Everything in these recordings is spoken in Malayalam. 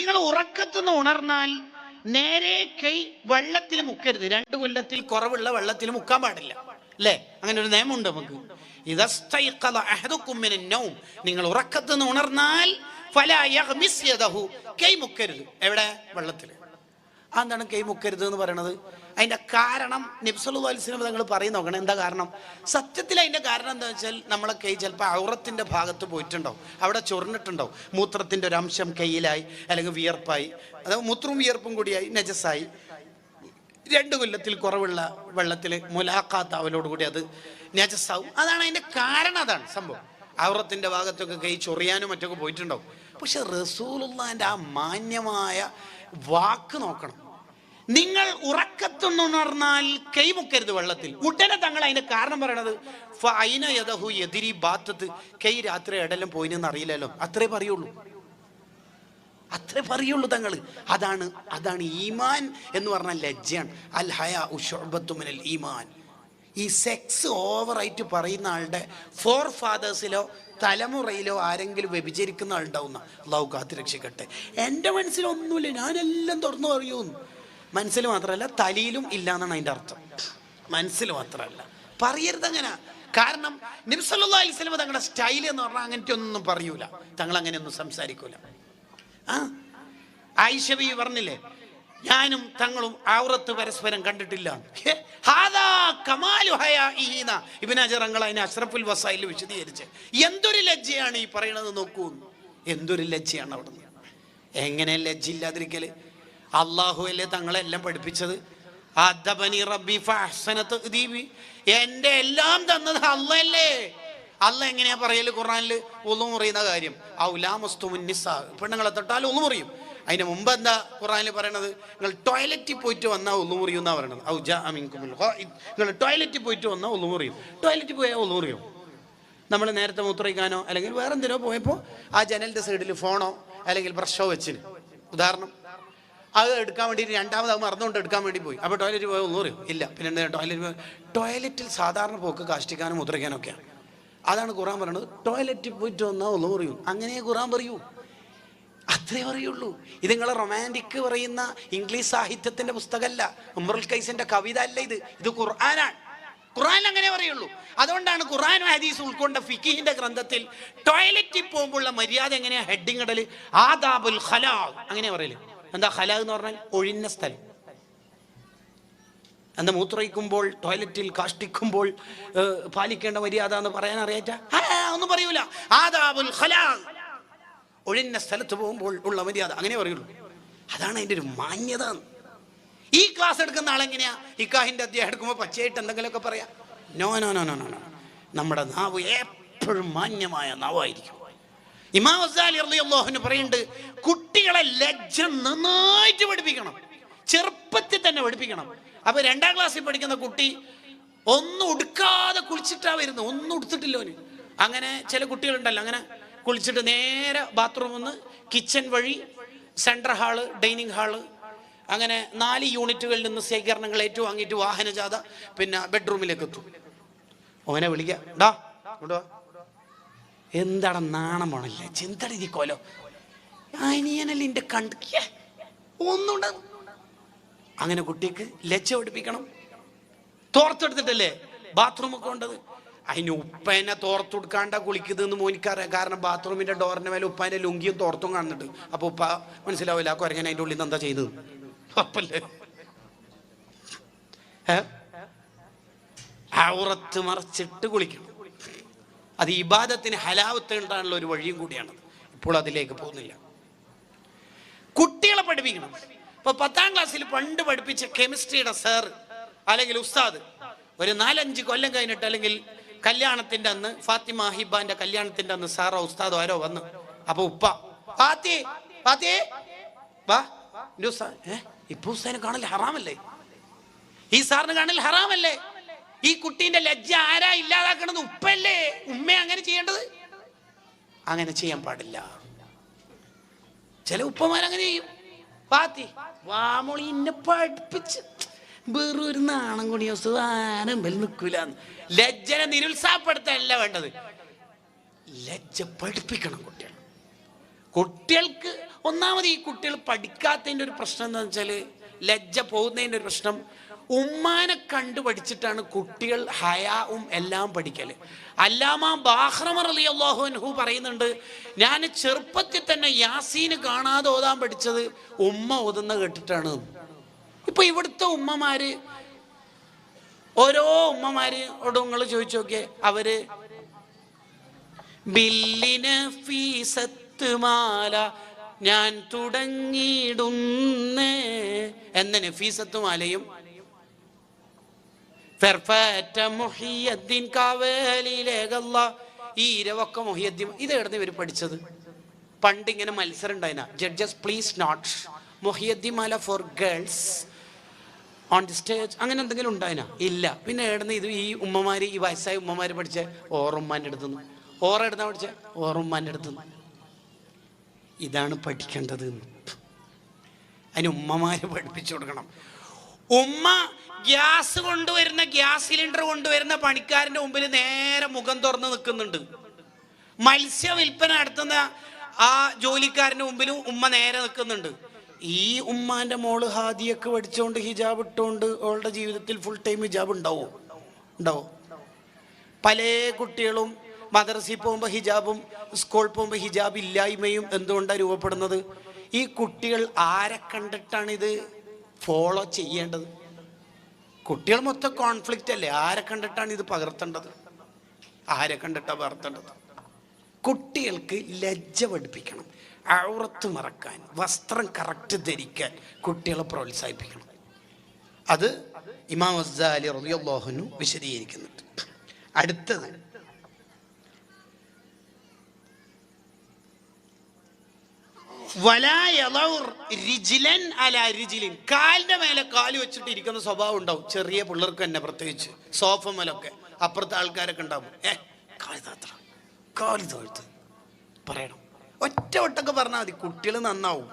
നിങ്ങൾ ഉറക്കത്തുനിന്ന് ഉണർന്നാൽ നേരെ കൈ വെള്ളത്തിൽ മുക്കരുത്. 2 കൊല്ലത്തിൽ കുറവുള്ള വെള്ളത്തിൽ മുക്കാൻ പാടില്ല, അല്ലേ? അങ്ങനെ ഒരു നിയമമുണ്ട് നമുക്ക്. നിങ്ങൾ ഉറക്കത്തുനിന്ന് ഉണർന്നാൽ കൈ മുക്കരുത്. എവിടെ? വെള്ളത്തിൽ. അതെന്താണ് കൈ മുക്കരുത് എന്ന് പറയണത്? അതിന്റെ കാരണം നബി സല്ലല്ലാഹു അലൈഹി വസല്ലം നിങ്ങൾ പറയും നോക്കണം. എന്താ കാരണം? സത്യത്തിൽ അതിന്റെ കാരണം എന്താ വെച്ചാൽ നമ്മളെ കൈ ചിലപ്പോൾ ഔറത്തിന്റെ ഭാഗത്ത് പോയിട്ടുണ്ടാവും, അവിടെ ചൊറിഞ്ഞിട്ടുണ്ടാവും, മൂത്രത്തിന്റെ ഒരു അംശം കയ്യിലായി, അല്ലെങ്കിൽ വിയർപ്പായി, അതായത് മൂത്രവും വിയർപ്പും കൂടിയായി നജസായി. 2 കൊല്ലത്തിൽ കുറവുള്ള വെള്ളത്തിൽ മുലാഖാത്ത് അവലോടുകൂടി അത് നജസാവും. അതാണ് അതിന്റെ കാരണം. അതാണ് സംഭവം. ഔറത്തിന്റെ ഭാഗത്തൊക്കെ കൈ ചൊറിയാനും മറ്റൊക്കെ പോയിട്ടുണ്ടാവും. പക്ഷെ റസൂലുള്ളാഹിന്റെ ആ മാന്യമായ വാക്ക് നോക്കണം. നിങ്ങൾ ഉറക്കത്തുണർന്നാൽ കൈമുക്കരുത് വെള്ളത്തിൽ. ഉടനെ തങ്ങൾ അതിന്റെ കാരണം പറയണത് കൈ രാത്രി എടെല്ലാം പോയിന്ന് അറിയില്ലല്ലോ, അത്രേ പറയുള്ളൂ, അത്രേ പറയുള്ളൂ തങ്ങൾ. അതാണ് ഈമാൻ എന്ന് പറഞ്ഞാൽ ലജ്ജയാണ്. അൽ ഹയാഉ ശുഅബത്തുൻ മിനൽ ഈമാൻ. ഈ സെക്സ് ഓവറായിട്ട് പറയുന്ന ആളുടെ ഫോർ ഫാദേഴ്സിലോ തലമുറയിലോ ആരെങ്കിലും വ്യഭിചരിക്കുന്ന ആളുണ്ടാവുന്ന അല്ലാഹു കാത്ത് രക്ഷിക്കട്ടെ. എൻ്റെ മനസ്സിലൊന്നുമില്ല, ഞാനെല്ലാം തുറന്നു പറയുന്നു. മനസ്സിൽ മാത്രമല്ല തലയിലും ഇല്ല എന്നാണ് അതിൻ്റെ അർത്ഥം. മനസ്സിൽ മാത്രമല്ല, പറയരുത് അങ്ങനെ. കാരണം നബി സല്ലല്ലാഹു അലൈഹി വസല്ലം തങ്ങളുടെ സ്റ്റൈൽ എന്ന് പറഞ്ഞാൽ അങ്ങനത്തെ ഒന്നും പറയൂല, തങ്ങൾ അങ്ങനെയൊന്നും സംസാരിക്കൂല. ആയിഷ ബീവി പറഞ്ഞില്ലേ, ഞാനും തങ്ങളും ഔറത്ത് പരസ്പരം കണ്ടിട്ടില്ല. ഇബ്നു ഹജർ അതിനെ അഷ്റഫുൽ വസായിൽ വിശദീകരിച്ച് എന്തൊരു ലജ്ജയാണ് ഈ പറയണത് നോക്കൂ. എന്തൊരു ലജ്ജയാണ് അവിടുന്ന്. എങ്ങനെ ലജ്ജയില്ലാതിരിക്കല്? അള്ളാഹു അല്ലേ തങ്ങളെല്ലാം പഠിപ്പിച്ചത്. എന്റെ എല്ലാം തന്നത് അള്ളയല്ലേ. അള്ള എങ്ങനെയാ പറയല് ഖുർആനില്? ഒളു മുറിയുന്ന കാര്യം, പെണ്ണുങ്ങളെ തൊട്ടാൽ ഒളു മുറിയും. അതിന് മുമ്പ് എന്താ ഖുർആനിൽ പറയണത്? നിങ്ങൾ ടോയ്ലറ്റിൽ പോയിട്ട് വന്നാൽ ഒളു മുറിയും എന്നാ പറയണത്. നിങ്ങൾ ടോയ്ലറ്റിൽ പോയിട്ട് വന്നാൽ ഒളു മുറിയും. ടോയ്ലറ്റിൽ പോയാൽ ഒളു മുറിയും. നമ്മൾ നേരത്തെ മൂത്രയിക്കാനോ അല്ലെങ്കിൽ വേറെ എന്തിനോ പോയപ്പോൾ ആ ജനലിന്റെ സൈഡിൽ ഫോണോ അല്ലെങ്കിൽ ബ്രഷോ വെച്ചിന്, ഉദാഹരണം, അത് എടുക്കാൻ വേണ്ടിയിട്ട് രണ്ടാമത് അത് മറന്നുകൊണ്ട് എടുക്കാൻ വേണ്ടി പോയി. അപ്പോൾ ടോയ്ലറ്റിൽ പോയാൽ ഒന്നും അറിയും ഇല്ല. പിന്നെ എന്താ ടോയ്ലറ്റിൽ സാധാരണ പോക്ക് കാഷ്ടിക്കാനും മുദ്രയ്ക്കാനും ഒക്കെയാണ്. അതാണ് ഖുർആൻ പറയുന്നത്. ടോയ്ലറ്റിൽ പോയിട്ട് വന്നാൽ ഒന്നും അറിയും. അങ്ങനെ ഖുർആൻ പറയൂ, അത്രേ പറയുള്ളൂ. ഇത് നിങ്ങൾ റൊമാൻറ്റിക് പറയുന്ന ഇംഗ്ലീഷ് സാഹിത്യത്തിന്റെ പുസ്തകമല്ല, ഉംറുൽ ഖൈസിന്റെ കവിത അല്ല ഇത് ഖുർആനാണ്. ഖുർആൻ അങ്ങനെ പറയുള്ളൂ. അതുകൊണ്ടാണ് ഖുർആനും ഹദീസ് ഉൾക്കൊണ്ട ഫിഖിഹിന്റെ ഗ്രന്ഥത്തിൽ ടോയ്ലറ്റിൽ പോകുമ്പോഴുള്ള മര്യാദ എങ്ങനെയാ ഹെഡിങ് ഇടല്? ആദാബുൽ ഖലാ അങ്ങനെ പറയല്. എന്താ ഖലാ എന്ന് പറഞ്ഞാൽ? ഒഴിഞ്ഞ സ്ഥലം. എന്താ മൂത്രയിക്കുമ്പോൾ ടോയ്ലറ്റിൽ കാഷ്ടിക്കുമ്പോൾ പാലിക്കേണ്ട മര്യാദ എന്ന് പറയാൻ അറിയാറ്റ ഒന്നും പറയൂല. ആദാബുൽ ഖലാ, ഒഴിഞ്ഞ സ്ഥലത്ത് പോകുമ്പോൾ ഉള്ള മര്യാദ, അങ്ങനെ പറയുള്ളൂ. അതാണ് അതിൻ്റെ ഒരു മാന്യത. ഈ ക്ലാസ് എടുക്കുന്ന ആളെങ്ങനെയാ ഇക്കാഹിന്റെ അധ്യായം എടുക്കുമ്പോൾ പച്ചയായിട്ട് എന്തെങ്കിലുമൊക്കെ പറയാം? No no no no no. നമ്മുടെ നാവ് എപ്പോഴും മാന്യമായ നാവായിരിക്കും. ഇമാം ഗസാലി റളിയല്ലാഹു അൻഹു പറയുന്നുണ്ട്, കുട്ടികളെ ലജ്ജ നന്നായിട്ട് പഠിപ്പിക്കണം, ചെറുപ്പത്തിൽ തന്നെ പഠിപ്പിക്കണം. അപ്പൊ 2ാം ക്ലാസ്സിൽ പഠിക്കുന്ന കുട്ടി ഒന്നും ഉടുക്കാതെ കുളിച്ചിട്ടാ വരുന്നത്, ഒന്നും ഉടുത്തിട്ടില്ലോ. അങ്ങനെ ചില കുട്ടികളുണ്ടല്ലോ, അങ്ങനെ കുളിച്ചിട്ട് നേരെ ബാത്റൂമിൽ നിന്ന് കിച്ചൺ വഴി സെൻട്രൽ ഹാള്, ഡൈനിങ് ഹാള്, അങ്ങനെ 4 യൂണിറ്റുകളിൽ നിന്ന് ശേഖരണങ്ങൾ ഏറ്റുവാങ്ങിയിട്ട് വാഹനജാഥ പിന്നെ ബെഡ്റൂമിലേക്ക് എത്തും. ഓനെ വിളിക്കാം, ഡാ കൊണ്ടുവാ. എന്താണ് നാണം പോണല്ലേ, ചിന്തടിക്കോലോ, അനിയനല്ലേ എന്റെ കണ്ടിക്ക ഒന്നുണ്ട്. അങ്ങനെ കുട്ടിക്ക് ലജ്ജ പഠിപ്പിക്കണം. തോർത്തെടുത്തിട്ടല്ലേ ബാത്റൂമൊക്കെ ഉണ്ടത്. അതിന് ഉപ്പേനെ തോർത്തെടുക്കാണ്ട കുളിക്കുന്നതെന്ന് മോനിക്കറിയാം. കാരണം ബാത്റൂമിന്റെ ഡോറിന്റെ മേലെ ഉപ്പാന്റെ ലുങ്കിയും തോർത്തും കാണുന്നുണ്ട്. അപ്പൊ ഉപ്പ മനസ്സിലാവില്ല ആ കുരങ്ങനെ അതിന്റെ ഉള്ളിൽ നിന്ന് എന്താ ചെയ്തത്. അപ്പല്ലേ ഔറത്ത് മറച്ചിട്ട് കുളിക്കണം. അത് ഇബാദത്തിന് ഹലാവത്ത് ഉണ്ടാകാനുള്ള ഒരു വഴിയും കൂടിയാണ്. ഇപ്പോൾ അതിലേക്ക് പോകുന്നില്ല. കുട്ടികളെ പഠിപ്പിക്കണം. ഇപ്പൊ 10ാം ക്ലാസ്സിൽ പണ്ട് പഠിപ്പിച്ച കെമിസ്ട്രിയുടെ സാർ അല്ലെങ്കിൽ ഉസ്താദ് ഒരു 4-5 കൊല്ലം കഴിഞ്ഞിട്ട്, അല്ലെങ്കിൽ കല്യാണത്തിന്റെ അന്ന്, ഫാത്തിമ ഹിബാന്റെ കല്യാണത്തിന്റെ അന്ന് സാറോ ഉസ്താദോ ആരോ വന്നു. അപ്പൊ ഉപ്പ വാ, ഇപ്പൊ ഉസ്താദിനെ കാണൽ ഹറാമല്ലേ? ഈ സാറിന് കാണൽ ഹറാമല്ലേ? ഈ കുട്ടീന്റെ ലജ്ജ ആരാ ഇല്ലാതാക്കണത്? ഉപ്പല്ലേ? ഉമ്മ അങ്ങനെ ചെയ്യേണ്ടത്? അങ്ങനെ ചെയ്യാൻ പാടില്ല. ചില ഉപ്പമാരങ്ങനെ ചെയ്യും. വാമോളി എന്നെ പഠിപ്പിച്ച് വേറൊരു നാണം കൂടിയോ സാരമ്പൽ നിൽക്കൂല. ലജ്ജനെ നിരുത്സാഹപ്പെടുത്തല്ല വേണ്ടത്, ലജ്ജ പഠിപ്പിക്കണം കുട്ടികൾക്ക് ഒന്നാമത് ഈ കുട്ടികൾ പഠിക്കാത്തതിൻ്റെ ഒരു പ്രശ്നം എന്താണെന്ന് വെച്ചാൽ, ലജ്ജ പോകുന്നതിൻ്റെ ഒരു പ്രശ്നം, ഉമ്മാനെ കണ്ടു പഠിച്ചിട്ടാണ് കുട്ടികൾ ഹയാവും എല്ലാം പഠിക്കൽ. അല്ലാമ ബാഹ്റമ റളിയല്ലാഹു അൻഹു പറയുന്നുണ്ട്, ഞാൻ ചെറുപ്പത്തിൽ തന്നെ യാസീന് കാണാതെ ഓതാൻ പഠിച്ചത് ഉമ്മ ഓതുന്ന കേട്ടിട്ടാണ്. ഇപ്പൊ ഇവിടുത്തെ ഉമ്മമാര്, ഓരോ ഉമ്മമാരോടും നിങ്ങൾ ചോദിച്ചു നോക്കിയേ, അവര് ബില്ലിന് ഫീസത്ത് മാല ഞാൻ തുടങ്ങിയിടുന്നേ എന്ന നഫീസത്ത് മാലയും ഈ ഇരവൊക്കെ മുഹിയദ്ദീൻ, ഇത് എവിടുന്ന് ഇവർ പഠിച്ചത്? പണ്ട് ഇങ്ങനെ മത്സരം ഉണ്ടായിന, judges please note Muhyiddeen Mala for girls on the stage, അങ്ങനെ എന്തെങ്കിലും ഉണ്ടായിന? ഇല്ല. പിന്നെ എവിടുന്ന് ഇത് ഈ ഉമ്മമാര്, ഈ വയസ്സായ ഉമ്മമാര് പഠിച്ച? ഓറുമ്മാൻ്റെ അടുത്തുനിന്ന്. ഓറെടുത്താ പഠിച്ച? ഓറുമ്മാൻ്റെ അടുത്തുനിന്ന്. ഇതാണ് പഠിക്കേണ്ടത്. അതിന് ഉമ്മമാര് പഠിപ്പിച്ചു കൊടുക്കണം. ഉമ്മ ഗ്യാസ് കൊണ്ടുവരുന്ന, ഗ്യാസ് സിലിണ്ടർ കൊണ്ടുവരുന്ന പണിക്കാരന്റെ മുമ്പിൽ നേരെ മുഖം തുറന്ന് നിൽക്കുന്നുണ്ട്. മത്സ്യ വിൽപ്പന നടത്തുന്ന ആ ജോലിക്കാരന്റെ മുമ്പിലും ഉമ്മ നേരെ നിൽക്കുന്നുണ്ട്. ഈ ഉമ്മാന്റെ മോള് ഹാദിയൊക്കെ പഠിച്ചുകൊണ്ട് ഹിജാബ് ഇട്ടുകൊണ്ട് അവളുടെ ജീവിതത്തിൽ ഫുൾ ടൈം ഹിജാബ് ഉണ്ടാവോ? പല കുട്ടികളും മദ്രസയിൽ പോകുമ്പോൾ ഹിജാബും സ്കൂളിൽ പോകുമ്പോൾ ഹിജാബ് ഇല്ലായ്മയും എന്തുകൊണ്ടാണ് രൂപപ്പെടുന്നത്? ഈ കുട്ടികൾ ആരെ കണ്ടിട്ടാണ് ഇത് ഫോളോ ചെയ്യേണ്ടത്? കുട്ടികൾ മൊത്തം കോൺഫ്ലിക്റ്റ് അല്ലേ? ആരെ കണ്ടിട്ടാണ് ഇത് പകർത്തേണ്ടത്? ആരെ കണ്ടിട്ടാണ് പകർത്തേണ്ടത്? കുട്ടികൾക്ക് ലജ്ജ പഠിപ്പിക്കണം, ഔറത്ത് മറക്കാൻ, വസ്ത്രം കറക്റ്റ് ധരിക്കാൻ കുട്ടികളെ പ്രോത്സാഹിപ്പിക്കണം. അത് ഇമാം ഗസ്സാലി റളിയല്ലാഹു അൻഹു വിശദീകരിക്കുന്നുണ്ട്. അടുത്തത് കാലിന്റെ മേലെ കാല് വെച്ചിട്ട് ഇരിക്കുന്ന സ്വഭാവം ഉണ്ടാവും ചെറിയ പിള്ളേർക്ക് തന്നെ, പ്രത്യേകിച്ച് സോഫ മേലൊക്കെ. അപ്പുറത്തെ ആൾക്കാരൊക്കെ ഉണ്ടാവും, കാല് തോഴ്ത്ത് പറയണം. ഒറ്റ വട്ടൊക്കെ പറഞ്ഞാൽ മതി, കുട്ടികൾ നന്നാവും.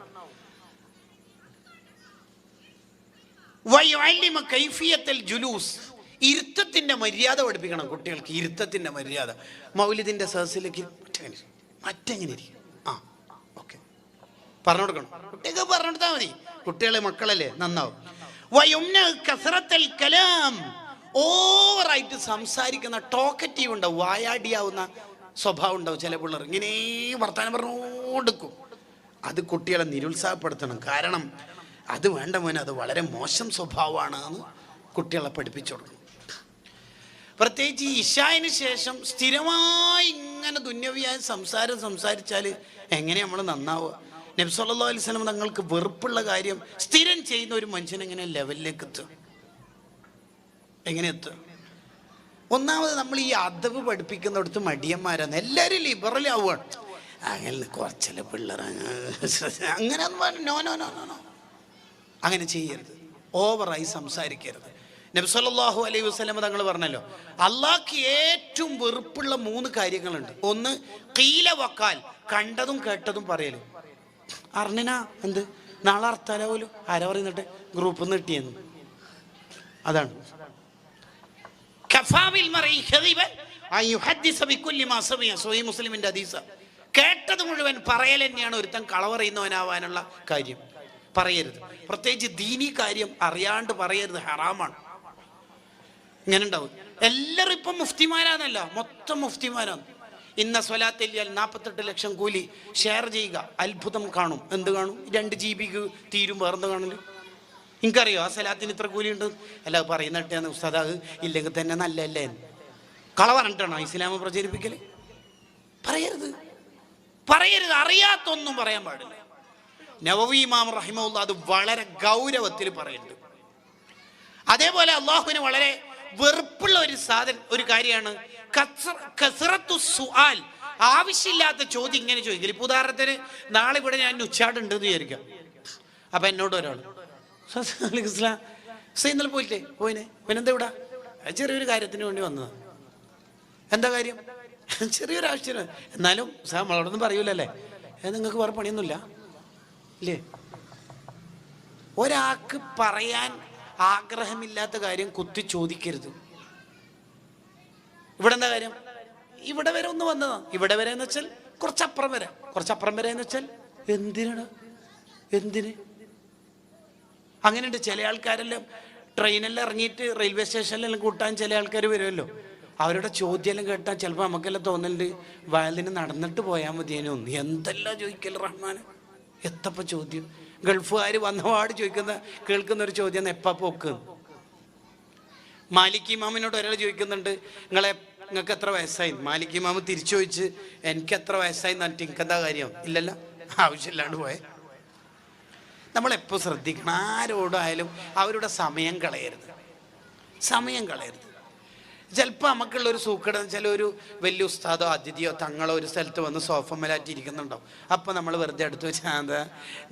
ഇരുത്തത്തിന്റെ മര്യാദ പഠിപ്പിക്കണം കുട്ടികൾക്ക്. ഇരുത്തത്തിന്റെ മര്യാദ മൗലിദിന്റെ സദസ്സിലേക്ക് മറ്റെങ്ങനെ ഇരിക്കും, പറഞ്ഞു കൊടുക്കണം. കുട്ടികൾക്ക് പറഞ്ഞു കൊടുത്താൽ മതി. കുട്ടികളെ, മക്കളല്ലേ, നന്നാവും. ഓവറായിട്ട് സംസാരിക്കുന്ന, ടോക്കറ്റീവ് ഉണ്ടാവും, വായാടിയാവുന്ന സ്വഭാവം ഉണ്ടാവും ചില പിള്ളേർ. ഇങ്ങനെ വർത്താനം പറഞ്ഞുകൊടുക്കും. അത് കുട്ടികളെ നിരുത്സാഹപ്പെടുത്തണം. കാരണം അത് വേണ്ട മോനെ, അത് വളരെ മോശം സ്വഭാവമാണ് എന്ന് കുട്ടികളെ പഠിപ്പിച്ചു കൊടുക്കണം. പ്രത്യേകിച്ച് ഈ ഇശായിന് ശേഷം സ്ഥിരമായി ഇങ്ങനെ ദുന്യവിയായ സംസാരിച്ചാൽ എങ്ങനെ നമ്മൾ നന്നാവുക? നബി സല്ലല്ലാഹു അലൈഹി വസല്ലം തങ്ങൾക്ക് വെറുപ്പുള്ള കാര്യം സ്ഥിരം ചെയ്യുന്ന ഒരു മനുഷ്യൻ എങ്ങനെ ലെവലിലേക്ക് എത്തുക? എങ്ങനെ എത്തുക? ഒന്നാമത് നമ്മൾ ഈ അദബ് പഠിപ്പിക്കുന്നിടത്ത് മടിയന്മാരാണ്. എല്ലാവരും ലിബറൽ ആവുകയാണ്. അങ്ങനെ കുറച്ചല്ലേ പിള്ളേർ അങ്ങനെ നോ നോ നോ നോ അങ്ങനെ ചെയ്യരുത്. ഓവറായി സംസാരിക്കരുത്. നബി സല്ലല്ലാഹു അലൈഹി വസല്ലം തങ്ങൾ പറഞ്ഞല്ലോ, അള്ളാഹ്ക്ക് ഏറ്റവും വെറുപ്പുള്ള 3 കാര്യങ്ങളുണ്ട്. ഒന്ന് ഖീല വഖാൽ, കണ്ടതും കേട്ടതും പറയല്. അറിഞ്ഞാ എന്ത് നാളെ അർത്താലോ പോലും ആരാ പറയുന്നിട്ട് ഗ്രൂപ്പിൽ നിന്ന് കിട്ടിയെന്ന്. അതാണ് മുസ്ലിമിന്റെ ഹദീസ്. കേട്ടത് മുഴുവൻ പറയൽ തന്നെയാണ് ഒരുത്തൻ കള പറയുന്നവനാവാനുള്ള കാര്യം. പറയരുത്. പ്രത്യേകിച്ച് ദീനി കാര്യം അറിയാണ്ട് പറയരുത്, ഹറാമാണ്. ഇങ്ങനെ ഉണ്ടാവും. എല്ലാവരും ഇപ്പം മുഫ്തിമാരാന്നല്ല, മൊത്തം മുഫ്തിമാരാണ്. ഇന്ന സ്വലാത്തില്ലാൽ 48 ലക്ഷം കൂലി ഷെയർ ചെയ്യുക, അത്ഭുതം കാണും. എന്ത് കാണും? 2 GB തീരും. വേറെന്ത് കാണില്ല? എനിക്കറിയോ ആ സ്വലാത്തിന് ഇത്ര കൂലി ഉണ്ട്? അല്ല പറയുന്നിട്ടാണ് ഉസ്താദ്, അത് ഇല്ലെങ്കിൽ തന്നെ നല്ലല്ലേ. കള പറഞ്ഞിട്ടാണോ ഇസ്ലാമ പ്രചരിപ്പിക്കല്? പറയരുത്. അറിയാത്തൊന്നും പറയാൻ പാടില്ല. നവവി ഇമാം റഹിമഹുല്ലാ അത് വളരെ ഗൗരവത്തിൽ പറയുന്നുണ്ട്. അതേപോലെ അള്ളാഹുവിന് വളരെ വെറുപ്പുള്ള ഒരു കാര്യമാണ് കസ്റത്തു സുആൽ, ആവശ്യമില്ലാത്ത ചോദ്യം ഇങ്ങനെ ചോദിക്കില്ല. ഇപ്പൊ ഉദാഹരണത്തിന് നാളെ ഇവിടെ ഞാൻ ഉച്ചാടുണ്ട് എന്ന് വിചാരിക്കാം. അപ്പൊ എന്നോട് ഒരാൾ ഇന്നലെ പോയിനെ പിന്നെന്താ ഇവിടെ? ചെറിയൊരു കാര്യത്തിന് വേണ്ടി വന്നതാണ്. എന്താ കാര്യം? ചെറിയൊരു ആവശ്യം. എന്നാലും നമ്മളോടൊന്നും പറയൂലല്ലേ, നിങ്ങൾക്ക് വേറെ പണിയൊന്നുമില്ല ഇല്ലേ? ഒരാൾക്ക് പറയാൻ ആഗ്രഹമില്ലാത്ത കാര്യം കുത്തി ചോദിക്കരുത്. ഇവിടെ എന്താ കാര്യം? ഇവിടെ വരെ ഒന്ന് വന്നതാണ്. ഇവിടെ വരെ എന്ന് വെച്ചാൽ കുറച്ചപ്പുറം വരെ എന്ന് വെച്ചാൽ എന്തിനാണ്? എന്തിന്? അങ്ങനെയുണ്ട്. ചില ആൾക്കാരെല്ലാം ട്രെയിനെല്ലാം ഇറങ്ങിയിട്ട് റെയിൽവേ സ്റ്റേഷനിലെല്ലാം കൂട്ടാൻ ചില ആൾക്കാർ വരുമല്ലോ. അവരുടെ ചോദ്യമെല്ലാം കേട്ടാൽ ചിലപ്പോൾ നമുക്കെല്ലാം തോന്നലുണ്ട് വയലിന് നടന്നിട്ട് പോയാൽ മതിയേനോ. എന്തെല്ലാം ചോദിക്കൽ റഹ്മാൻ, എത്തപ്പ ചോദ്യം. ഗൾഫുകാർ വന്നപാട് കേൾക്കുന്ന ഒരു ചോദ്യം എപ്പാ പോക്ക്. മാലിക് ഇമാമിനോട് ഒരാൾ ചോദിക്കുന്നുണ്ട്, നിങ്ങൾക്ക് എത്ര വയസ്സായി? മാലിക് ഇമാമ് തിരിച്ചു ചോദിച്ച്, എനിക്ക് എത്ര വയസ്സായി എന്നിട്ട് എനിക്കെന്താ കാര്യം? ഇല്ലല്ലോ, ആവശ്യമില്ലാണ്ട് പോയെ. നമ്മളെപ്പോൾ ശ്രദ്ധിക്കണം, ആരോടായാലും അവരുടെ സമയം കളയരുത്. ചിലപ്പോൾ നമുക്കുള്ളൊരു സൂക്കടം, ചില ഒരു വലിയ ഉസ്താദോ അതിഥിയോ തങ്ങളോ ഒരു സ്ഥലത്ത് വന്ന് സോഫമ്മലാറ്റി ഇരിക്കുന്നുണ്ടാവും. അപ്പോൾ നമ്മൾ വെറുതെ അടുത്ത് വെച്ചാൽ എന്താ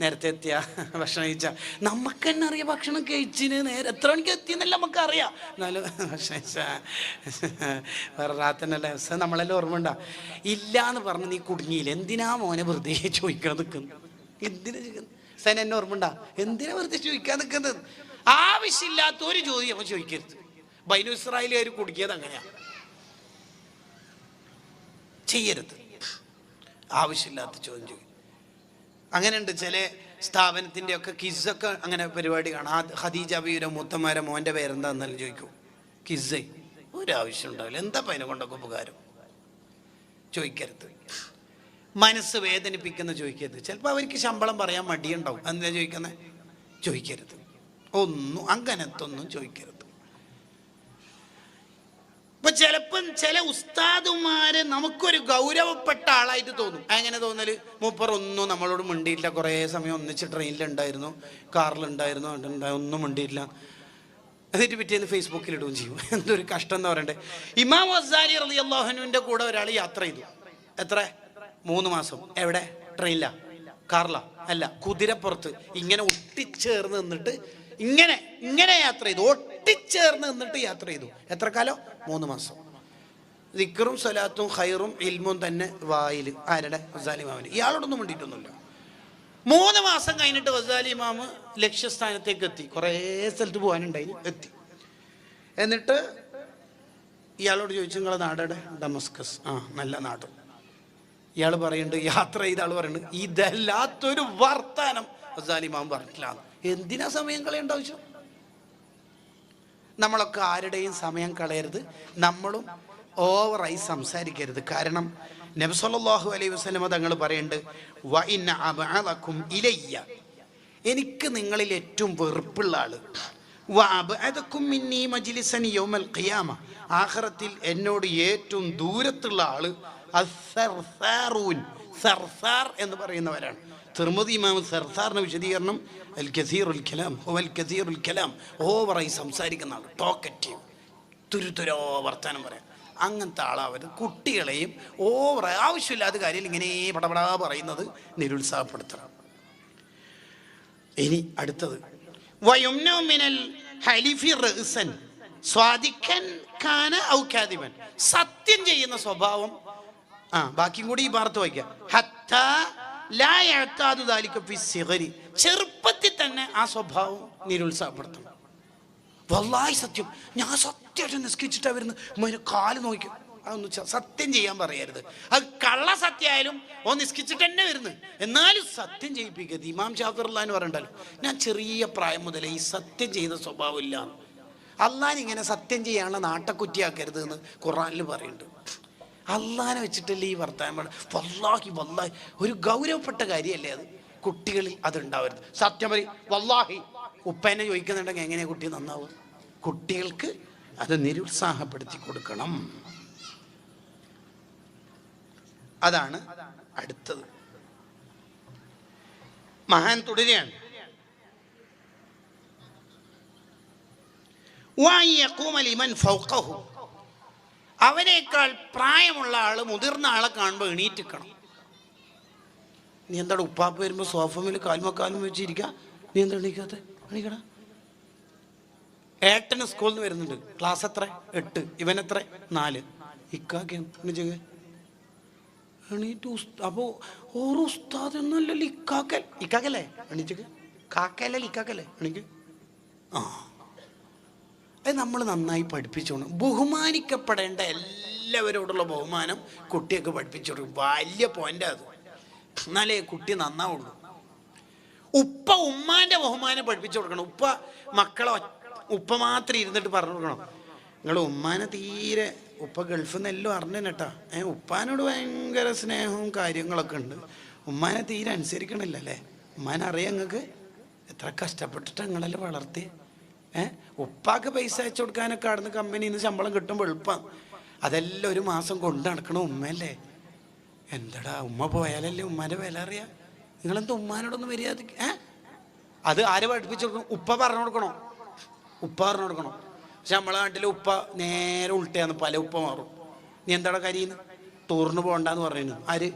നേരത്തെ എത്തിയ ഭക്ഷണം കഴിച്ചാൽ നമുക്ക് തന്നെ അറിയാം ഭക്ഷണം കഴിച്ചിന് എത്ര മണിക്ക് എത്തിയെന്നല്ല നമുക്കറിയാം. എന്നാലും ഭക്ഷണം കഴിച്ചാൽ വേറെ റാത്തന്നല്ല നമ്മളെല്ലാം ഓർമ്മ ഉണ്ടാവും. ഇല്ല എന്ന് പറഞ്ഞ് നീ കുടുങ്ങിയില്ല, എന്തിനാ മോനെ വെറുതെ ചോദിക്കാൻ നിൽക്കുന്നു? എന്തിനാ ചോദിക്കുന്നത്? സൈൻ എന്നെ ഓർമ്മ ഉണ്ടാ, എന്തിനാ വെറുതെ ചോദിക്കാൻ നിൽക്കുന്നത്? ആവശ്യമില്ലാത്ത ഒരു ചോദ്യം അവൻ ചോദിക്കരുത്. ബൈനു ഇസ്രായേലുകാർ കുടുക്കിയത് അങ്ങനെയാ, ചെയ്യരുത്. ആവശ്യമില്ലാത്ത ചോദ്യം ചോദിക്കും. അങ്ങനെയുണ്ട് ചില സ്ഥാപനത്തിൻ്റെ ഒക്കെ കിസ്സൊക്കെ അങ്ങനെ പരിപാടി കാണാം. ഖദീജ ബീവിയുടെ മൂത്തമാരെ മോൻ്റെ പേരെന്താന്നാലും ചോദിക്കും. കിസ്സേ, ഒരാവശ്യം ഉണ്ടാവില്ല. എന്താ അതിനെ കൊണ്ടൊക്കെ ഉപകാരം? ചോദിക്കരുത്. മനസ്സ് വേദനിപ്പിക്കുന്ന ചോദിക്കരുത്. ചിലപ്പോൾ അവർക്ക് ശമ്പളം പറയാൻ മടിയുണ്ടാവും. എന്താ ചോദിക്കുന്നത്? ചോദിക്കരുത്. ഒന്നും അങ്ങനത്തൊന്നും ചോദിക്കരുത്. ഇപ്പൊ ചിലപ്പം ചില ഉസ്താദുമാര് നമുക്കൊരു ഗൗരവപ്പെട്ട ആളായിട്ട് തോന്നും. അങ്ങനെ തോന്നല്, മൂപ്പറൊന്നും നമ്മളോട് മിണ്ടിയില്ല, കുറേ സമയം ഒന്നിച്ച് ട്രെയിനിലുണ്ടായിരുന്നു, കാറിലുണ്ടായിരുന്നു, ഒന്നും മിണ്ടിയില്ല. എന്നിട്ട് പിറ്റേന്ന് ഫേസ്ബുക്കിൽ ഇടുകയും ചെയ്യും. എന്തൊരു കഷ്ടം എന്ന് പറയണ്ടേ. ഇമാം ഗസാലി റളിയല്ലാഹു അൻഹുവിന്റെ കൂടെ ഒരാൾ യാത്ര ചെയ്തു. എത്ര? 3 മാസം. എവിടെ? ട്രെയിനിലാ, കാറിലാ? അല്ല, കുതിരപ്പുറത്ത്. ഇങ്ങനെ ഒട്ടിച്ചേർന്ന് നിന്നിട്ട് ഇങ്ങനെ യാത്ര ചെയ്തു. ഒട്ടിച്ചേർന്ന് നിന്നിട്ട് യാത്ര ചെയ്തു. എത്ര കാലം? 3 മാസം. ദിക്റും സ്വലാത്തും ഖൈറും ഇൽമും തന്നെ വായിൽ. ആരുടെ? ഗസാലി ഇമാമിന്. ഇയാളോടൊന്നും വേണ്ടിയിട്ടൊന്നുമില്ല. 3 മാസം കഴിഞ്ഞിട്ട് ഗസാലി ഇമാമ് ലക്ഷ്യസ്ഥാനത്തേക്ക് എത്തി. കുറേ സ്ഥലത്ത് പോകാനുണ്ടായി, എത്തി. എന്നിട്ട് ഇയാളോട് ചോദിച്ചു, നിങ്ങളെ നാടെടെ? ഡമസ്കസ്. ആ, നല്ല നാട്. ഇയാൾ പറയുന്നുണ്ട്, യാത്ര ചെയ്ത ആൾ പറയുന്നുണ്ട്, ഇതല്ലാത്തൊരു വർത്താനം ഗസാലി ഇമാം പറഞ്ഞിട്ടില്ല. എന്തിനാ സമയം കളയേണ്ട ആവശ്യം? നമ്മളൊക്കെ ആരുടെയും സമയം കളയരുത്. നമ്മളും ഓവറായി സംസാരിക്കരുത്. കാരണം നബി സല്ലല്ലാഹു അലൈഹി വസല്ലം തങ്ങൾ പറയുന്നുണ്ട്, വ ഇന്ന അബ്അദകും ഇലയ്യ, എനിക്ക് നിങ്ങളിൽ ഏറ്റവും വെറുപ്പുള്ള ആള്, വ അബ്അദകും മിന്നി മജ്ലിസൻ യൗമൽ ഖിയാമ, ആഖിറത്തിൽ എന്നോട് ഏറ്റവും ദൂരത്തുള്ള ആള് അസ്സർസാറൂൻ, സർസാർ എന്ന് പറയുന്നവരാണ്. തിർമിദി ഇമാം സർസാറിന്റെ വിശദീകരണം അൽ കസീറുൽ കലാം, ഹുവൽ കസീറുൽ കലാം, ഓവറായി സംസാരിക്കുന്ന ആൾ, ടോക്കറ്റീവ്, തുരുതുരോ വർത്താനം പറയാം. അങ്ങനത്തെ ആളാവരുത്. കുട്ടികളെയും ഓവർ ആവശ്യമില്ലാത്ത കാര്യം ഇങ്ങനെ പടപടാ പറയുന്നത് നിരുത്സാഹപ്പെടുത്തണം. ഇനി അടുത്തത്, വയുംനഉ മിനൽ ഹലിഫി റഅ്സൻ സ്വാദിഖൻ കാന ഔ കാദിബൻ, സത്യം ചെയ്യുന്ന സ്വഭാവം. ബാക്കിയും കൂടി ഈ വാർത്ത വായിക്കാം. ഹത്താ ലാ യഅ്താദു ദാലിക ഫി സിഗരി, ചെറുപ്പത്തിൽ തന്നെ ആ സ്വഭാവം നിരുത്സാഹപ്പെടുത്തണം. വല്ലാഹി സത്യം, ഞാൻ സത്യമായിട്ട് നിസ്കരിച്ചിട്ടാ വരുന്നത്, കാല് നോക്കും. അതൊന്നും സത്യം ചെയ്യാൻ പറയരുത്. അത് കള്ള സത്യമായാലും ഓ നിസ്കരിച്ചിട്ട് തന്നെ വരുന്നത്, എന്നാലും സത്യം ചെയ്യിപ്പിക്കരുത്. ഇമാം ഷാഫി റളിയല്ലാഹു പറയണ്ടല്ലോ, ഞാൻ ചെറിയ പ്രായം മുതലേ ഈ സത്യം ചെയ്ത സ്വഭാവം ഇല്ല. അള്ളാഹിനെ ഇങ്ങനെ സത്യം ചെയ്യാനുള്ള നാട്ടക്കുറ്റിയാക്കരുത് എന്ന് ഖുർആനിൽ പറയുന്നുണ്ട്. അള്ളാഹിനെ വെച്ചിട്ടല്ലേ ഈ വർത്താനം. വല്ലാഹി വല്ലാഹി ഒരു ഗൗരവപ്പെട്ട കാര്യമല്ലേ അത്? കുട്ടികളിൽ അതുണ്ടാവരുത്. സത്യം പറയും വല്ലാഹി. ഉപ്പേനെ ചോദിക്കുന്നുണ്ടെങ്കിൽ എങ്ങനെയാ കുട്ടി നന്നാവും? കുട്ടികൾക്ക് അത് നിരുത്സാഹപ്പെടുത്തി കൊടുക്കണം. അതാണ് അടുത്തത്. മഹാൻ തുടരുകയാണ്, അവനേക്കാൾ പ്രായമുള്ള ആള് മുതിർന്ന ആളെ കാണുമ്പോൾ എണീറ്റിക്കണം. നീ എന്താണ് ഉപ്പാപ്പ വരുമ്പോൾ സോഫമിൽ കാൽമക്കാലും വെച്ചിരിക്കുക, നീ എന്താ എണീക്കാത്ത? എണീക്കടാ. ഏട്ടന് സ്കൂളിൽ നിന്ന് വരുന്നുണ്ട്, ക്ലാസ് എത്ര? 8, ഇവനെത്ര? 4. ഇക്കാക്ക് എണീറ്റ്. അപ്പോ ഓരോ ഉസ്താദ് എന്നല്ലല്ലോ ഇക്കാക്കൽ. ഇക്കാക്കല്ലേ എണീച്ചക്ക്? കാക്കല്ലേ ഇക്കാക്കല്ലേ? എണീക്ക്. അത് നമ്മൾ നന്നായി പഠിപ്പിച്ചോണം. ബഹുമാനിക്കപ്പെടേണ്ട എല്ലാവരോടുള്ള ബഹുമാനം കുട്ടിയൊക്കെ പഠിപ്പിച്ചു കൊടുക്കും. വലിയ പോയിന്റ് അത്. എന്നാലേ കുട്ടി നന്നാവുള്ളൂ. ഉപ്പ ഉമ്മാന്റെ ബഹുമാനം പഠിപ്പിച്ചു കൊടുക്കണം. മക്കളെ ഉപ്പ മാത്രം ഇരുന്നിട്ട് പറഞ്ഞു കൊടുക്കണം. നിങ്ങൾ ഉമ്മാനെ തീരെ, ഉപ്പ ഗൾഫിൽ നിന്ന് എല്ലാം അറിഞ്ഞു കേട്ടാ, ഉപ്പാനോട് ഭയങ്കര സ്നേഹവും കാര്യങ്ങളൊക്കെ ഉണ്ട്, ഉമ്മാനെ തീരെ അനുസരിക്കണില്ല അല്ലേ, ഉമ്മാനെ അറിയാം നിങ്ങൾക്ക് എത്ര കഷ്ടപ്പെട്ടിട്ട് നിങ്ങളെല്ലാം വളർത്തി. ഉപ്പാക്ക് പൈസ അയച്ചു കൊടുക്കാനൊക്കെ അവിടുന്ന് കമ്പനിയിൽ നിന്ന് ശമ്പളം കിട്ടുമ്പോൾ എളുപ്പം, അതെല്ലാം ഒരു മാസം കൊണ്ട് നടക്കണം ഉമ്മയല്ലേ. എന്താടാ ഉമ്മ പോയാലല്ലേ ഉമ്മാൻ്റെ വില അറിയാം. നിങ്ങളെന്താ ഉമ്മാനോടൊന്നും മര്യാദക്ക് അത് ആര് പഠിപ്പിച്ചു കൊടുക്കണം? ഉപ്പ പറഞ്ഞു കൊടുക്കണോ? ഉപ്പ പറഞ്ഞു കൊടുക്കണം. പക്ഷെ നമ്മളെ നാട്ടിൽ ഉപ്പ നേരെ ഉൾട്ടയാന്ന്, പല ഉപ്പ മാറും. നീ എന്താടാ കരിയുന്നു, ടൂറിന് പോകണ്ടെന്ന് പറയുന്നു. ആര്?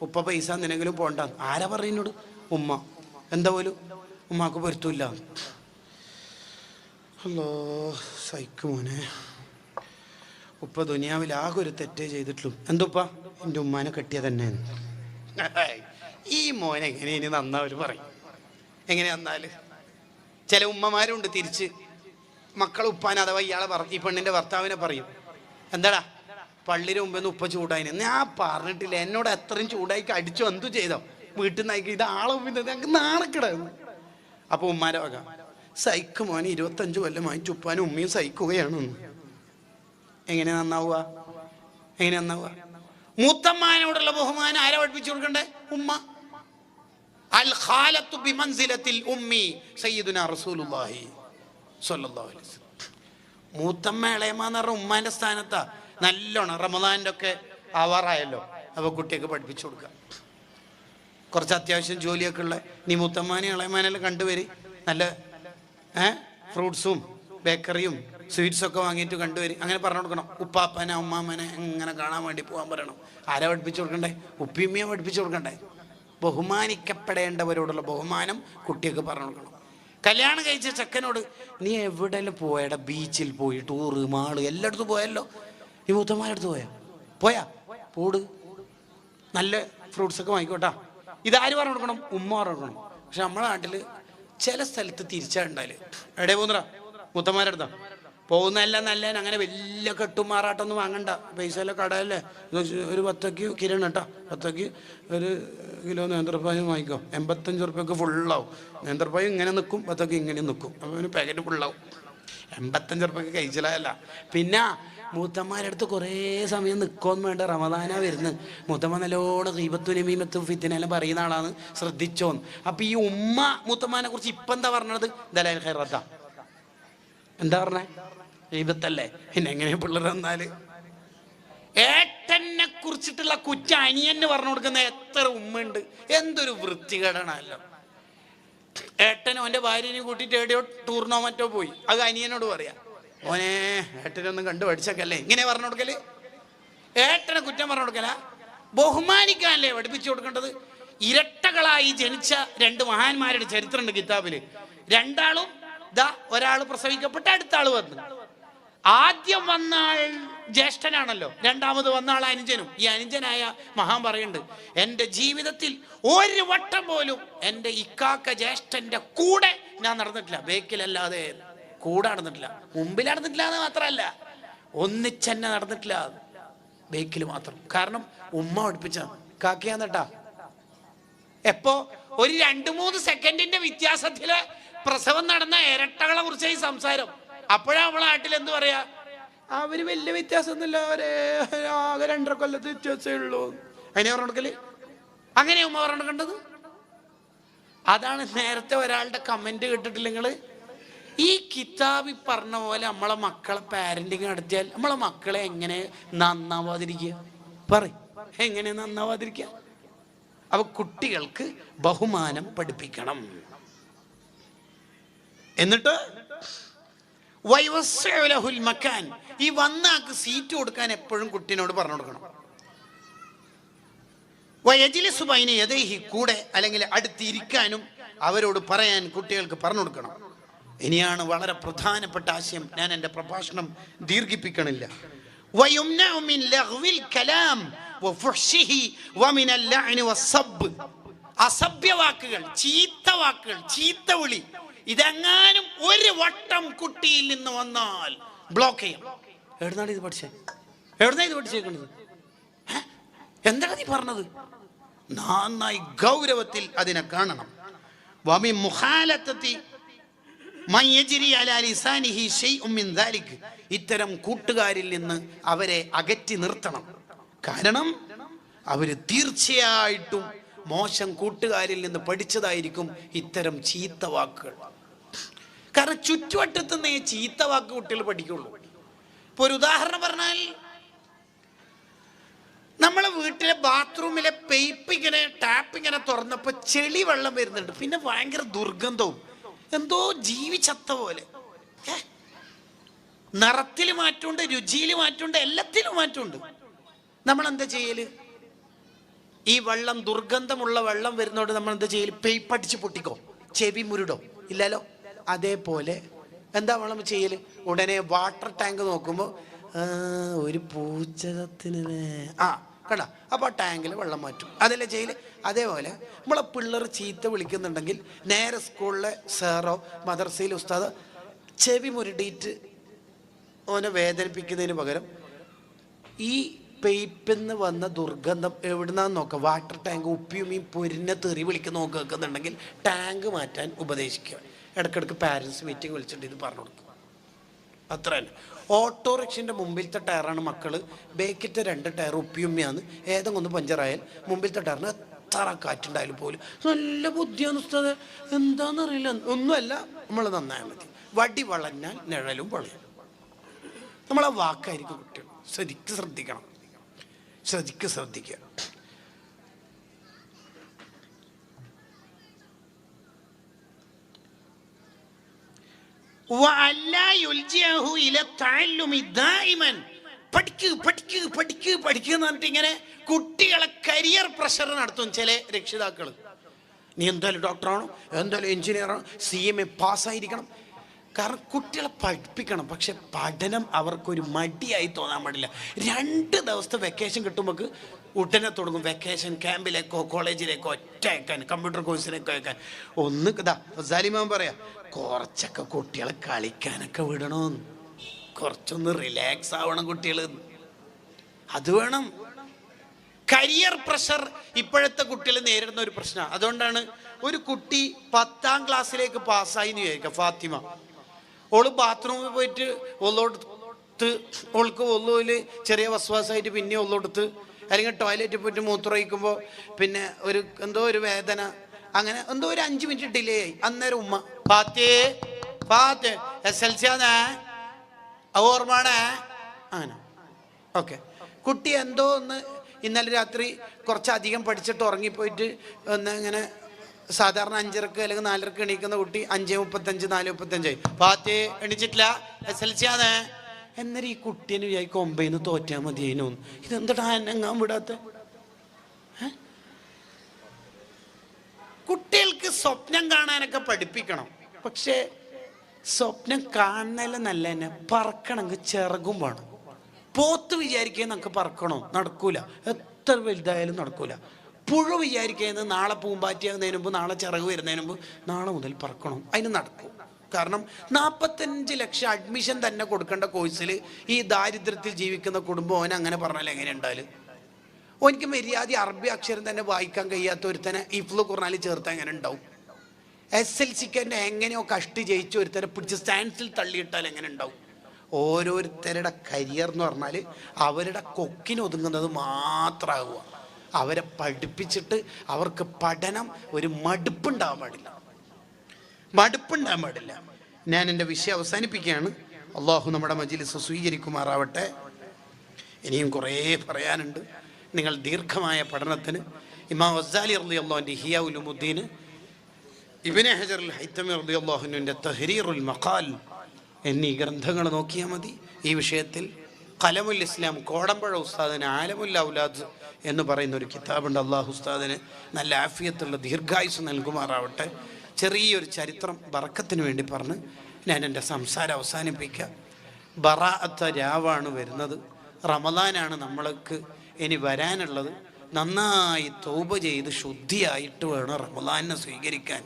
ഉപ്പ പൈസ എന്തിനെങ്കിലും പോകണ്ടെന്ന് ആരാ പറയുന്നോട്? ഉമ്മ. എന്താ പോലും ഉമ്മാക്ക് പൊരുത്തമില്ല. അല്ലോ സൈക്ക് മോനെ, ഉപ്പ ദുനിയാവിൽ ആകെ ഒരു തെറ്റേ ചെയ്തിട്ടുള്ളൂ. എന്തുപ്പ? എൻ്റെ ഉമ്മാനെ കെട്ടിയ തന്നെ. ഈ മോനെ എങ്ങനെ ഇനി നന്നാവല് പറയും? എങ്ങനെ നന്നാല്? ചില ഉമ്മമാരുണ്ട് തിരിച്ച് മക്കൾ ഉപ്പാൻ അഥവാ ഇയാളെ ഈ പെണ്ണിൻ്റെ ഭർത്താവിനെ പറയും, എന്താടാ പള്ളിയുടെ മുമ്പെന്ന് ഉപ്പ ചൂടായിന്. ഞാൻ പറഞ്ഞിട്ടില്ല, എന്നോട് എത്രയും ചൂടായിക്ക് അടിച്ചു എന്തു ചെയ്തോ, വീട്ടിൽ നിന്ന് അയക്കി, ഇത് ആളെ മുമ്പിൽ ഞങ്ങൾക്ക് നാണക്കിടായിരുന്നു. അപ്പോൾ ഉമ്മാരെ വക, സൈക്ക് മോനെ 25 കൊല്ലമായിട്ട് ഉപ്പാനും ഉമ്മയും സഹിക്കുകയാണ്. എങ്ങനെ നന്നാവുക? എങ്ങനെ നന്നാവുക? മൂത്തമ്മാനോടുള്ള ബഹുമാനം ആരെ പഠിപ്പിച്ചു കൊടുക്കണ്ടേ? ഉമ്മ. അൽ ഖാലത്തു ബിമൻസിലത്തിൽ ഉമ്മി സയ്യിദുനാ റസൂലുള്ളാഹി സ്വല്ലല്ലാഹു അലൈഹി വസല്ലം. മൂത്തമ്മ ഇളയമ്മ എന്ന് പറഞ്ഞ ഉമ്മാന്റെ സ്ഥാനത്താ. നല്ലോണം റമദാനിൻ്റെ ഒക്കെ ആവാറായല്ലോ, അപ്പോൾ കുട്ടിയൊക്കെ പഠിപ്പിച്ചു കൊടുക്കുക. കുറച്ച് അത്യാവശ്യം ജോലിയൊക്കെ ഉള്ള നീ മൂത്തമ്മാനെയും ഇളയമ്മാനെല്ലാം കണ്ടുവരി, നല്ല ഫ്രൂട്ട്സും ബേക്കറിയും സ്വീറ്റ്സൊക്കെ വാങ്ങിയിട്ട് കണ്ടുവരും. അങ്ങനെ പറഞ്ഞു കൊടുക്കണം. ഉപ്പാപ്പനെ ഉമ്മാമ്മനെ ഇങ്ങനെ കാണാൻ വേണ്ടി പോകാൻ പറയണം. ആരാ പഠിപ്പിച്ചു കൊടുക്കണ്ടേ? ഉപ്പിയമ്മയെ പഠിപ്പിച്ചു കൊടുക്കണ്ടേ? ബഹുമാനിക്കപ്പെടേണ്ടവരോടുള്ള ബഹുമാനം കുട്ടിയൊക്കെ പറഞ്ഞു കൊടുക്കണം. കല്യാണം കഴിച്ച ചെക്കനോട് നീ എവിടെയെല്ലാം പോയടാ, ബീച്ചിൽ പോയി, ടൂറ്, മാള് എല്ലായിടത്തും പോയല്ലോ, നീ മൂത്തമ്മാരടുത്ത് പോയാ പോട്, നല്ല ഫ്രൂട്ട്സൊക്കെ വാങ്ങിക്കോട്ടാ. ഇതാര് പറഞ്ഞു കൊടുക്കണം? ഉമ്മ പറഞ്ഞു കൊടുക്കണം. പക്ഷെ നമ്മളെ നാട്ടിൽ ചില സ്ഥലത്ത് തിരിച്ചാ ഉണ്ടാല്, എവിടെ പോകുന്നടാ മൂത്തമ്മാരടുത്താ പോകുന്നതല്ല നല്ല. അങ്ങനെ വലിയ കെട്ടും മാറാട്ടൊന്നും വാങ്ങണ്ട, പൈസ എല്ലാം കടയല്ലേ. ഒരു 10 കിരൺ കേട്ടോ, 10 ഒരു കിലോ നേന്ത്രപ്പായും വാങ്ങിക്കോ, 85 ഉറുപ്പ്യക്ക് ഫുള്ളാവും. നേന്ത്രപ്പായും ഇങ്ങനെ നിൽക്കും, 10 ഇങ്ങനെ നിൽക്കും, അപ്പോൾ പാക്കറ്റ് ഫുള്ളാവും. 85 ഉറുപ്പ്യക്ക് കഴിച്ചില്ല. പിന്നെ മൂത്തമ്മാരടുത്ത് കുറേ സമയം നിൽക്കുമെന്ന് വേണ്ട, റമദാനാ വരുന്നത്. മൂത്തമ്മ നല്ലോണം ഗീബത്തും നമീമത്തും ഫിത്നയെല്ലാം പറയുന്ന ആളാണ്, ശ്രദ്ധിച്ചോന്ന്. അപ്പം ഈ ഉമ്മ മൂത്തമ്മാനെ കുറിച്ച് ഇപ്പം എന്താ പറഞ്ഞത്? ദലാൽ ഖൈറത്താ എന്താ പറഞ്ഞേ? ഗീബത്തല്ലേ. പിന്നെ എങ്ങനെയാ പിള്ളേർ വന്നാല് ഏട്ടനെ കുറിച്ചിട്ടുള്ള കുറ്റ അനിയന് പറഞ്ഞു കൊടുക്കുന്ന എത്ര ഉമ്മയുണ്ട്. എന്തൊരു വൃത്തികേടാണല്ലോ. ഏട്ടനോ എൻ്റെ ഭാര്യനെ കൂട്ടിയിട്ട് എവിടെയോ ടൂറിനോ മറ്റോ പോയി, അത് അനിയനോട് പറയാ, ഓനെ ഏട്ടനൊന്നും കണ്ടു പഠിച്ചേക്കല്ലേ, ഇങ്ങനെ പറഞ്ഞു കൊടുക്കല്. ഏട്ടനെ കുറ്റം പറഞ്ഞു കൊടുക്കല, ബഹുമാനിക്കാനല്ലേ പഠിപ്പിച്ചു കൊടുക്കേണ്ടത്. ഇരട്ടകളായി ജനിച്ച 2 മഹാന്മാരുടെ ചരിത്രമുണ്ട് കിതാബില്. രണ്ടാളും ഒരാൾ പ്രസവിക്കപ്പെട്ട് അടുത്ത ആള് വന്നു. ആദ്യം വന്ന ആൾ ജ്യേഷ്ഠനാണല്ലോ, രണ്ടാമത് വന്ന ആൾ അനുജനും. ഈ അനുജനായ മഹാൻ പറയുന്നുണ്ട്, എൻ്റെ ജീവിതത്തിൽ ഒരു വട്ടം പോലും എൻ്റെ ഇക്കാക്ക ജ്യേഷ്ഠന്റെ കൂടെ ഞാൻ നടന്നിട്ടില്ല, ബേക്കിലല്ലാതെ കൂടെ നടന്നിട്ടില്ല. മുമ്പിൽ നടന്നിട്ടില്ല എന്ന് മാത്രമല്ല, ഒന്നിച്ചെന്നെ നടന്നിട്ടില്ല, ബേക്കിൽ മാത്രം. കാരണം ഉമ്മ പഠിപ്പിച്ച കാക്കയാന്നട്ടാ. എപ്പോ ഒരു 2-3 സെക്കൻഡിന്റെ വ്യത്യാസത്തില് പ്രസവം നടന്ന ഇരട്ടകളെ കുറിച്ച് ഈ സംസാരം. അപ്പോഴാ നമ്മളെ നാട്ടിൽ എന്ത് പറയാ, അവര് വലിയ വ്യത്യാസമൊന്നുമില്ല, അവരെ ആകെ 2.5 കൊല്ലത്ത് വ്യത്യാസമേ ഉള്ളൂ. അതിനെ പറഞ്ഞു കൊടുക്കല്. അങ്ങനെ ഉമ്മ പറഞ്ഞു കൊടുക്കേണ്ടത്. അതാണ് നേരത്തെ ഒരാളുടെ കമന്റ് കേട്ടിട്ടില്ല നിങ്ങള്? ഈ കിതാബി പറഞ്ഞ പോലെ നമ്മളെ മക്കളെ പാരന്റിങ് നടത്തിയാൽ നമ്മളെ മക്കളെ എങ്ങനെ നന്നാവാതിരിക്കുക? എങ്ങനെ നന്നാവാതിരിക്കുക? അപ്പൊ കുട്ടികൾക്ക് ബഹുമാനം പഠിപ്പിക്കണം. എന്നിട്ട് ഈ വന്നാക്ക് സീറ്റ് കൊടുക്കാൻ എപ്പോഴും കുട്ടിനോട് പറഞ്ഞു കൊടുക്കണം. കൂടെ അല്ലെങ്കിൽ അടുത്തിരിക്കാനും അവരോട് പറയാൻ കുട്ടികൾക്ക് പറഞ്ഞു കൊടുക്കണം. ഇനിയാണ് വളരെ പ്രധാനപ്പെട്ട ആശയം. ഞാൻ എൻ്റെ പ്രഭാഷണം ദീർഘിപ്പിക്കണില്ല. അസഭ്യവാക്കുകൾ, ചീത്ത വാക്കുകൾ, ചീത്ത വിളി, ഇതെങ്ങാനും ഒരു വട്ടം കുട്ടിയിൽ നിന്ന് വന്നാൽ ബ്ലോക്ക് ചെയ്യാം. എവിടുന്നാണ് ഇത് പഠിച്ചേക്കുന്നത്? എന്താണ് നീ പറഞ്ഞത്? നന്നായി ഗൗരവത്തിൽ അതിനെ കാണണം. വമി മുഖാലത്തത്തി മയജ്രി അലാ ലിസാനിഹി ശൈഉം മിൻ ദാലിക്. ഇത്തരം കൂട്ടുകാരിൽ നിന്ന് അവരെ അകറ്റി നിർത്തണം. കാരണം അവർ തീർച്ചയായിട്ടും മോശം കൂട്ടുകാരിൽ നിന്ന് പഠിച്ചതായിരിക്കും ഇത്തരം ചീത്ത വാക്കുകൾ. കാരണം ചുറ്റുവട്ടത്ത് നിന്ന് ഈ ചീത്ത വാക്ക് കുട്ടികൾ പഠിക്കുള്ളൂ. ഇപ്പൊ ഒരു ഉദാഹരണം പറഞ്ഞാൽ, നമ്മളെ വീട്ടിലെ ബാത്റൂമിലെ പൈപ്പ് ഇങ്ങനെ ടാപ്പ് ഇങ്ങനെ തുറന്നപ്പോ ചെളി വെള്ളം വരുന്നുണ്ട്. പിന്നെ ഭയങ്കര ദുർഗന്ധവും, എന്തോ ജീവിച്ചത്ത പോലെ. നിറത്തിൽ മാറ്റമുണ്ട്, രുചിയിൽ മാറ്റമുണ്ട്, എല്ലാത്തിലും മാറ്റമുണ്ട്. നമ്മൾ എന്താ ചെയ്യല്? ഈ വെള്ളം, ദുർഗന്ധമുള്ള വെള്ളം വരുന്നോണ്ട് നമ്മൾ എന്താ ചെയ്യല്? പൈപ്പ് അടിച്ച് പൊട്ടിക്കോ, ചെവി മുരുടോ? ഇല്ലല്ലോ. അതേപോലെ എന്താ നമ്മൾ ചെയ്യല്? ഉടനെ വാട്ടർ ടാങ്ക് നോക്കുമ്പോൾ ഒരു പൂച്ചകത്തിന് കണ്ട, അപ്പോൾ ടാങ്കിൽ വെള്ളം മാറ്റും. അതല്ലേ ചെയ്യല്? അതേപോലെ നമ്മളെ പിള്ളേർ ചീത്ത വിളിക്കുന്നുണ്ടെങ്കിൽ നേരെ സ്കൂളിലെ സാറോ മദർസയിലെ ഉസ്താദോ ചെവി മുരുടിയിട്ട് ഓനെ വേദനിപ്പിക്കുന്നതിന് പകരം ഈ പൈപ്പിൽ നിന്ന് വന്ന ദുർഗന്ധം എവിടുന്നാന്ന് നോക്കുക. വാട്ടർ ടാങ്ക് ഉപ്പിയും ഈ പൊരിഞ്ഞ തെറി വിളിക്കുന്ന നോക്കുന്നുണ്ടെങ്കിൽ ടാങ്ക് മാറ്റാൻ ഉപദേശിക്കുക. ഇടയ്ക്കിടയ്ക്ക് പാരൻസ് മീറ്റിംഗ് വിളിച്ചിട്ട് ഇത് പറഞ്ഞു കൊടുക്കുക. അത്ര തന്നെ. ഓട്ടോറിക്ഷൻ്റെ മുമ്പിലത്തെ ടയറാണ് മക്കൾ, ബേക്കിലത്തെ 2 ടയർ ഉപ്പിയുമ്മയാണ്. ഏതെങ്കിലും ഒന്ന് പഞ്ചറായാൽ മുമ്പിലത്തെ ടയറിന് എത്ര കാറ്റുണ്ടായാലും പോലും നല്ല ബുദ്ധിയാണ് ഉസ്താദ്. എന്താണെന്നറിയില്ല. ഒന്നുമല്ല, നമ്മൾ നന്നായാൽ മതി. വടി വളഞ്ഞാൽ നിഴലും വളയും. നമ്മളെ വാക്കായിരിക്കും കുട്ടികൾ. ശ്രദ്ധിക്കണം, ശ്രദ്ധിക്കുക. പഠിക്കുക എന്ന് പറഞ്ഞിട്ട് ഇങ്ങനെ കുട്ടികളെ കരിയർ പ്രഷർ നടത്തും ചില രക്ഷിതാക്കൾ. നീ എന്തായാലും ഡോക്ടറാണോ, എന്തായാലും എഞ്ചിനീയറാണോ, CMA പാസ്സായിരിക്കണം. കാരണം കുട്ടികളെ പഠിപ്പിക്കണം. പക്ഷെ പഠനം അവർക്കൊരു മടിയായി തോന്നാൻ പാടില്ല. 2 ദിവസത്തെ വെക്കേഷൻ കിട്ടുമ്പോൾ ഉടനെ തുടങ്ങും വെക്കേഷൻ ക്യാമ്പിലേക്കോ കോളേജിലേക്കോ ഒറ്റ അയക്കാൻ, കമ്പ്യൂട്ടർ കോഴ്സിലേക്കോ അയക്കാൻ. ഒന്ന് സാലിമാൻ പറയാ, കുറച്ചൊക്കെ കുട്ടികളെ കളിക്കാനൊക്കെ വിടണമെന്ന്, കുറച്ചൊന്ന് റിലാക്സ് ആവണം കുട്ടികൾ. അത് വേണം. കരിയർ പ്രഷർ ഇപ്പോഴത്തെ കുട്ടികൾ നേരിടുന്ന ഒരു പ്രശ്നമാണ്. അതുകൊണ്ടാണ് ഒരു കുട്ടി 10ാം ക്ലാസ്സിലേക്ക് പാസ്സായി എന്ന് വിചാരിക്കുക. ഫാത്തിമ, ഓള് ബാത്റൂമിൽ പോയിട്ട് ഒള്ളോടുത്ത്, ഓൾക്ക് ഒള്ളുവിൽ ചെറിയ വസ്വാസായിട്ട് പിന്നെ ഒള്ളോടുത്ത്, അല്ലെങ്കിൽ ടോയ്ലറ്റിൽ പോയിട്ട് മൂത്രമൊഴിക്കുമ്പോൾ പിന്നെ എന്തോ ഒരു വേദന, അങ്ങനെ എന്തോ ഒരു 5 മിനിറ്റ് ഡിലേ ആയി. അന്നേരം ഉമ്മ പാത്തേ SLC ആണേ, ഓർമ്മണേ, അങ്ങനെ. ഓക്കെ, കുട്ടി എന്തോ ഒന്ന് ഇന്നലെ രാത്രി കുറച്ചധികം പഠിച്ചിട്ട് ഉറങ്ങിപ്പോയിട്ട് ഒന്ന് ഇങ്ങനെ സാധാരണ 5:30 അല്ലെങ്കിൽ 4:30 എണീക്കുന്ന കുട്ടി 5:35 4:35 ആയി. പാത്തേ എണീച്ചിട്ടില്ല, SLC ആണേ. എന്നേരം ഈ കുട്ടീനെ വിചാരിക്കും 9 തോറ്റാൽ മതിയേനു. ഇതെന്താ എന്നെങ്ങാൻ വിടാത്ത? കുട്ടികൾക്ക് സ്വപ്നം കാണാനൊക്കെ പഠിപ്പിക്കണം. പക്ഷേ സ്വപ്നം കാണുന്നതിൽ നല്ല തന്നെ പറക്കണമെങ്കിൽ ചിറകും വേണം. പോത്ത് വിചാരിക്കുക നമുക്ക് പറക്കണോ? നടക്കൂല. എത്ര വലുതായാലും നടക്കൂല. പുഴ വിചാരിക്കുന്നത് നാളെ പൂമ്പാറ്റിയാകുന്നതിന് മുമ്പ്, നാളെ ചിറക് വരുന്നതിന് മുമ്പ്, നാളെ മുതൽ പറക്കണം. അതിന് നടക്കും. കാരണം 45 ലക്ഷം അഡ്മിഷൻ തന്നെ കൊടുക്കേണ്ട കോഴ്സിൽ ഈ ദാരിദ്ര്യത്തിൽ ജീവിക്കുന്ന കുടുംബം ഓൻ അങ്ങനെ പറഞ്ഞാൽ എങ്ങനെ ഉണ്ടായാലും ഓനിക്ക് മര്യാദ അറബി അക്ഷരം തന്നെ വായിക്കാൻ കഴിയാത്ത ഒരുത്തനെ ഇഫ്ലു ഖുർആനിൽ ചേർത്ത് എങ്ങനെ ഉണ്ടാവും? SLCക്ക് തന്നെ എങ്ങനെയോ കഷ്ടി ജയിച്ച് ഒരുത്തനെ പിടിച്ച് സ്റ്റാൻസിൽ തള്ളിയിട്ടാൽ എങ്ങനെ ഉണ്ടാവും? ഓരോരുത്തരുടെ കരിയർ എന്ന് പറഞ്ഞാൽ അവരുടെ കൊക്കിന് ഒതുങ്ങുന്നത് മാത്രമാകുക. അവരെ പഠിപ്പിച്ചിട്ട് അവർക്ക് പഠനം ഒരു മടുപ്പുണ്ടാകാൻ പാടില്ല. ഞാൻ എൻ്റെ വിഷയം അവസാനിപ്പിക്കുകയാണ്. അള്ളാഹു നമ്മുടെ മജ്‌ലിസ് സ്വീകരിക്കുമാറാവട്ടെ. ഇനിയും കുറേ പറയാനുണ്ട്. നിങ്ങൾ ദീർഘമായ പഠനത്തിന് ഇമാം ഗസാലി റളിയല്ലാഹുവിൻ്റെ ഇഹ്യാ ഉലൂമുദ്ദീൻ, ഇബ്നു ഹജർ അൽ ഹൈതമി റളിയല്ലാഹുവിൻ്റെ തഹ്രീറുൽ മഖാൽ എന്നീ ഗ്രന്ഥങ്ങൾ നോക്കിയാൽ മതി. ഈ വിഷയത്തിൽ ഖലമുൽ ഇസ്ലാം കോടമ്പഴ ഉസ്താദിന് ആലമുൽ ഔലാദ് എന്ന് പറയുന്ന ഒരു കിതാബുണ്ട്. അള്ളാഹു ഉസ്താദിന് നല്ല ആഫിയത്തുള്ള ദീർഘായുസ് നൽകുമാറാവട്ടെ. ചെറിയൊരു ചരിത്രം ബറക്കത്തിന് വേണ്ടി പറഞ്ഞ് ഞാൻ എൻ്റെ സംസാരം അവസാനിപ്പിക്കാം. ബറാഅത്ത് രാവാണ് വരുന്നത്. റമദാനാണ് നമ്മൾക്ക് ഇനി വരാനുള്ളത്. നന്നായി തൗബ ചെയ്ത് ശുദ്ധിയായിട്ട് വേണം റമദാനിനെ സ്വീകരിക്കാൻ.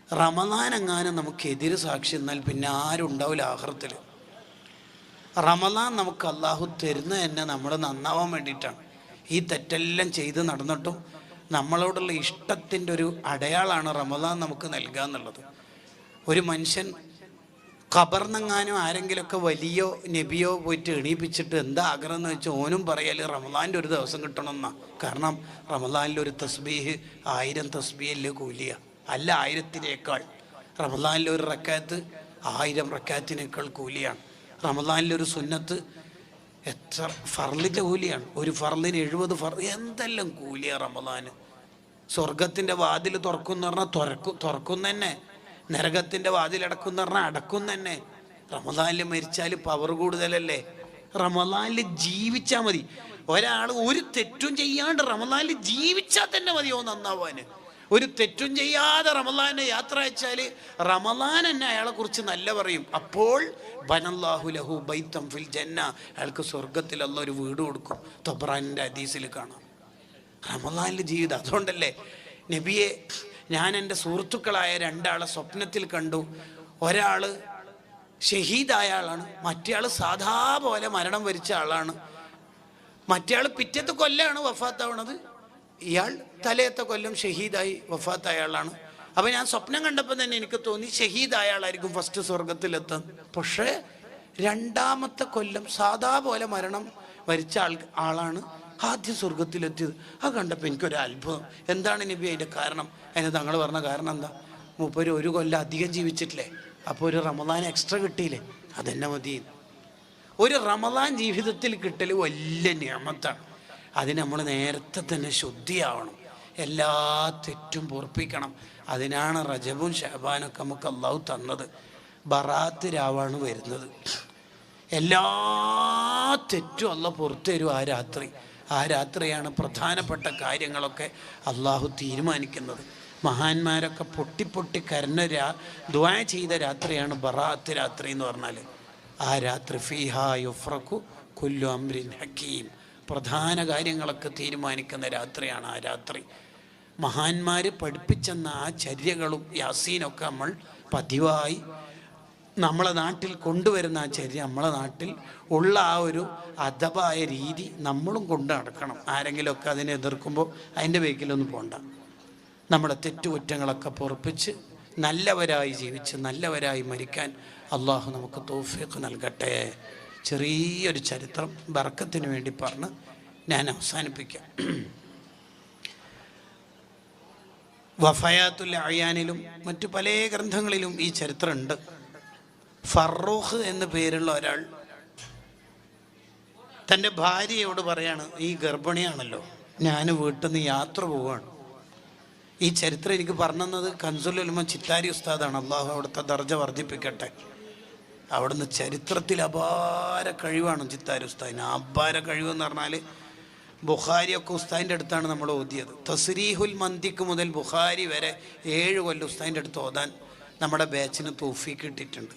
റമദാൻ എങ്ങാനും നമുക്ക് എതിര് സാക്ഷി എന്നാൽ പിന്നെ ആരും ഉണ്ടാവില്ല ആഖിറത്തിൽ. റമദാൻ നമുക്ക് അള്ളാഹു തരുന്ന തന്നെ നമ്മൾ നന്നാവാൻ വേണ്ടിയിട്ടാണ്. ഈ തെറ്റെല്ലാം ചെയ്ത് നടന്നിട്ടും നമ്മളോടുള്ള ഇഷ്ടത്തിൻ്റെ ഒരു അടയാളാണ് റമദാൻ നമുക്ക് നൽകുക എന്നുള്ളത്. ഒരു മനുഷ്യൻ ഖബറിനെങ്ങാനും ആരെങ്കിലുമൊക്കെ വലിയോ നബിയോ പോയിട്ട് എണീപ്പിച്ചിട്ട് എന്താ ആഗ്രഹം എന്ന് വെച്ചാൽ ഓനും പറയൽ റമദാൻ്റെ ഒരു ദിവസം കിട്ടണമെന്നാണ്. കാരണം റമദാനിൽ ഒരു തസ്ബീഹ് 1000 തസ്ബീഹല്ലേ കൂലിയ, അല്ല 1000-നേക്കാൾ. റമദാനിൽ ഒരു റക്കാത്ത് 1000 റക്കാത്തിനേക്കാൾ കൂലിയാണ്. റമദാനിലൊരു സുന്നത്ത് എത്ര ഫർളിൻ്റെ കൂലിയാണ്. ഒരു ഫർളിന് 70 എന്തെല്ലാം കൂലിയാണ് റമദാന്. സ്വർഗത്തിൻ്റെ വാതിൽ തുറക്കും എന്ന് പറഞ്ഞാൽ തുറക്കും തന്നെ, നരകത്തിൻ്റെ വാതിലടക്കും എന്ന് പറഞ്ഞാൽ അടക്കും തന്നെ. റമദാനിൽ മരിച്ചാൽ പവർ കൂടുതലല്ലേ. റമദാനിൽ ജീവിച്ചാൽ മതി. ഒരാൾ ഒരു തെറ്റും ചെയ്യാണ്ട് റമദാനിൽ ജീവിച്ചാൽ തന്നെ മതിയോ നന്നാവാന്. ഒരു തെറ്റും ചെയ്യാതെ റമദാനെ യാത്ര അയച്ചാൽ റമദാൻ തന്നെ അയാളെ കുറിച്ച് നല്ല പറയും. അപ്പോൾ ബനല്ലാഹു ലഹു ബൈത്തം ഫിൽ ജന്ന, അയാൾക്ക് സ്വർഗത്തിൽ അല്ലാഹു ഒരു വീട് കൊടുക്കും. തൊബ്രാനിൻ്റെ ഹദീസിൽ കാണാം റമദാനിൽ ജീവിതം. അതുകൊണ്ടല്ലേ നബിയെ ഞാൻ എൻ്റെ സുഹൃത്തുക്കളായ 2 ആളെ സ്വപ്നത്തിൽ കണ്ടു. ഒരാൾ ഷഹീദായ ആളാണ്, മറ്റേ ആൾ സാധാ പോലെ മരണം വരിച്ച ആളാണ്. മറ്റേ ആൾ പിറ്റത്തെ കൊല്ലമാണ് വഫാത്താവണത്, ഇയാൾ തലേത്തെ കൊല്ലം ഷഹീദായി വഫാത്തായ ആളാണ്. അപ്പം ഞാൻ സ്വപ്നം കണ്ടപ്പോൾ തന്നെ എനിക്ക് തോന്നി ഷഹീദായ ആളായിരിക്കും ഫസ്റ്റ് സ്വർഗത്തിലെത്താൻ. പക്ഷേ 2ാമത്തെ കൊല്ലം സാധാ പോലെ മരണം വരിച്ച ആളാണ് ആദ്യം സ്വർഗത്തിലെത്തിയത്. അത് കണ്ടപ്പോൾ എനിക്കൊരു അത്ഭുതം. എന്താണ് നബി അതിൻ്റെ കാരണം? അതിന് തങ്ങൾ പറഞ്ഞ കാരണം എന്താ? മൂപ്പര് 1 കൊല്ലം അധികം ജീവിച്ചിട്ടില്ലേ, അപ്പോൾ ഒരു റമദാൻ എക്സ്ട്രാ കിട്ടിയില്ലേ, അതെന്നെ മതി. ഒരു റമദാൻ ജീവിതത്തിൽ കിട്ടൽ വലിയ നിഅമത്താണ്. അതിന് നമ്മൾ നേരത്തെ തന്നെ ശുദ്ധിയാവണം, എല്ലാ തെറ്റും പൊറുപ്പിക്കണം. അതിനാണ് റജബും ശഅബാനൊക്കെ നമുക്ക് അള്ളാഹു തന്നത്. ബറാത്ത് രാവാണ് വരുന്നത്. എല്ലാ തെറ്റും അള്ളാഹ് പുറത്തു തരും ആ രാത്രിയാണ് പ്രധാനപ്പെട്ട കാര്യങ്ങളൊക്കെ അള്ളാഹു തീരുമാനിക്കുന്നത്. മഹാന്മാരൊക്കെ പൊട്ടി കരഞ്ഞ ദുആ ചെയ്ത രാത്രിയാണ് ബറാത്ത് രാത്രി എന്ന് പറഞ്ഞാൽ. ആ രാത്രി ഫീഹാ യുഫ്രഖു കുല്ലു അംരിൻ ഹക്കീം, പ്രധാന കാര്യങ്ങളൊക്കെ തീരുമാനിക്കുന്ന രാത്രിയാണ് ആ രാത്രി. മഹാന്മാർ പഠിപ്പിച്ചെന്ന ആ ചര്യകളും യാസീനൊക്കെ നമ്മൾ പതിവായി നമ്മളെ നാട്ടിൽ കൊണ്ടുവരുന്ന ആ ചര്യ, നമ്മളെ നാട്ടിൽ ഉള്ള ആ ഒരു അദബായ രീതി നമ്മളും കൊണ്ട് നടക്കണം. ആരെങ്കിലുമൊക്കെ അതിനെ എതിർക്കുമ്പോൾ അതിൻ്റെ വേക്കിലൊന്നും പോണ്ട. നമ്മുടെ തെറ്റുകുറ്റങ്ങളൊക്കെ പൊറുപ്പിച്ച് നല്ലവരായി ജീവിച്ച് നല്ലവരായി മരിക്കാൻ അള്ളാഹു നമുക്ക് തൗഫീഖ് നൽകട്ടെ. ചെറിയൊരു ചരിത്രം ബർക്കത്തിന് വേണ്ടി പറഞ്ഞ് ഞാൻ അവസാനിപ്പിക്കാം. വഫയാത്തുൽ അയാനിലും മറ്റു പല ഗ്രന്ഥങ്ങളിലും ഈ ചരിത്രമുണ്ട്. ഫറൂഖ് എന്ന് പേരുള്ള ഒരാൾ തൻ്റെ ഭാര്യയോട് പറയാണ്, ഈ ഗർഭിണിയാണല്ലോ, ഞാൻ വീട്ടിൽ നിന്ന് യാത്ര പോവുകയാണ്. ഈ ചരിത്രം എനിക്ക് പറഞ്ഞത് കൻസുൽ ഉലമ ചിത്താരി ഉസ്താദാണ്. അള്ളാഹു അവിടുത്തെ ദർജ വർദ്ധിപ്പിക്കട്ടെ. അവിടുന്ന് ചരിത്രത്തിൽ അപാര കഴിവാണ് ചിത്താരി ഉസ്താദിന്. അപാര കഴിവെന്ന് പറഞ്ഞാൽ ബുഖാരിയൊക്കെ ഉസ്താദിൻ്റെ അടുത്താണ് നമ്മൾ ഓതിയത്. തസ്രീഹുൽ മന്തിക്ക് മുതൽ ബുഖാരി വരെ 7 കൊല്ലം ഉസ്താദിൻ്റെ അടുത്ത് ഓതാൻ നമ്മുടെ ബാച്ചിന് തൗഫീഖ് കിട്ടിയിട്ടുണ്ട്.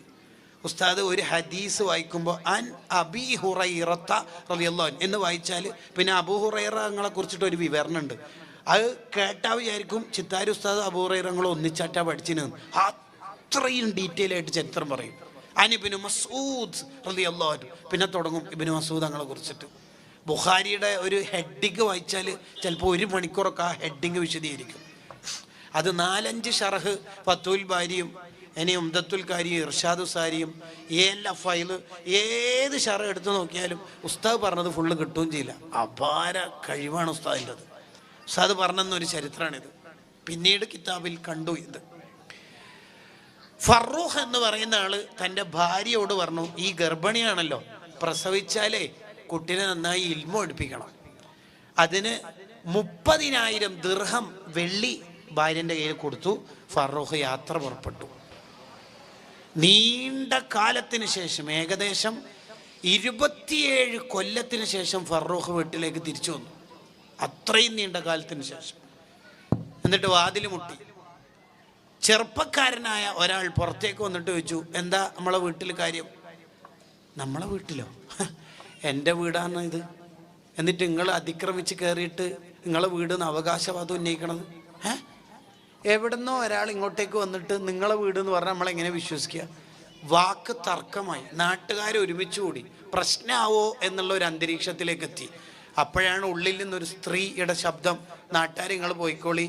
ഉസ്താദ് ഒരു ഹദീസ് വായിക്കുമ്പോൾ അൻ അബീ ഹുറൈറത്ത റളിയല്ലാഹു അൻഹു എന്ന് വായിച്ചാൽ പിന്നെ അബൂ ഹുറൈറങ്ങളെ കുറിച്ചിട്ട് ഒരു വിവരണം ഉണ്ട്. അത് കേട്ടാ വിചാരിക്കും ചിത്താരി ഉസ്താദ് അബൂ ഹുറൈറങ്ങൾ ഒന്നിച്ചാറ്റാ പഠിച്ചിന്. അത്രയും ഡീറ്റെയിൽ ആയിട്ട് ചരിത്രം പറയും. അൻ ഇബ്നു മസ്ഊദ് റളിയല്ലാഹു അൻഹു, പിന്നെ തുടങ്ങും ഇബ്നു മസ്ഊദ് തങ്ങളെ കുറിച്ചിട്ട്. ബുഖാരിയുടെ ഒരു ഹെഡിങ് വായിച്ചാൽ ചിലപ്പോൾ 1 മണിക്കൂറൊക്കെ ആ ഹെഡിങ് വിശദീകരിക്കും. അത് 4-5 ഷറഹ് ഫത്തുൽ ബാരിയും ഇനി ഉംദത്തുൽ കാരിയും ഇർഷാദു സാരിയും എല്ലാ ഫൈല് ഏത് ഷറ എടുത്ത് നോക്കിയാലും ഉസ്താദ് പറഞ്ഞത് ഫുള്ള് കിട്ടുകയും ചെയ്യില്ല. അപാര കഴിവാണ് ഉസ്താദിൻ്റെത്. ഉസ്താദ് പറഞ്ഞെന്നൊരു ചരിത്രമാണിത്. പിന്നീട് കിതാബിൽ കണ്ടു. ഇത് ഫറൂഖ് എന്ന് പറയുന്ന ആള് തൻ്റെ ഭാര്യയോട് പറഞ്ഞു, ഈ ഗർഭിണിയാണല്ലോ, പ്രസവിച്ചാലേ കുട്ടീനെ നന്നായി ഇൽമ പഠിപ്പിക്കണം. അതിന് 30,000 ദിർഹം വെള്ളി ഭാര്യൻ്റെ കയ്യിൽ കൊടുത്തു. ഫറൂഖ് യാത്ര പുറപ്പെട്ടു. നീണ്ട കാലത്തിന് ശേഷം, ഏകദേശം 27 കൊല്ലത്തിന് ശേഷം ഫറൂഖ് വീട്ടിലേക്ക് തിരിച്ചു വന്നു. അത്രയും നീണ്ട കാലത്തിന് ശേഷം. എന്നിട്ട് വാതിൽ മുട്ടി. ചെറുപ്പക്കാരനായ ഒരാൾ പുറത്തേക്ക് വന്നിട്ട് ചോദിച്ചു, എന്താ നമ്മളെ വീട്ടിൽ കാര്യം? നമ്മളെ വീട്ടിലോ? എൻ്റെ വീടാണ് ഇത്. എന്നിട്ട് നിങ്ങൾ അതിക്രമിച്ച് കയറിയിട്ട് നിങ്ങളെ വീടെന്ന് അവകാശവാദം ഉന്നയിക്കണത്? എവിടുന്നോ ഒരാൾ ഇങ്ങോട്ടേക്ക് വന്നിട്ട് നിങ്ങളെ വീട് എന്ന് പറഞ്ഞാൽ നമ്മളെങ്ങനെ വിശ്വസിക്കുക? വാക്ക് തർക്കമായി. നാട്ടുകാർ ഒരുമിച്ച് കൂടി പ്രശ്നമാവോ എന്നുള്ള ഒരു അന്തരീക്ഷത്തിലേക്ക് എത്തി. അപ്പോഴാണ് ഉള്ളിൽ നിന്നൊരു സ്ത്രീയുടെ ശബ്ദം, നാട്ടുകാർ നിങ്ങൾ പോയിക്കോളി,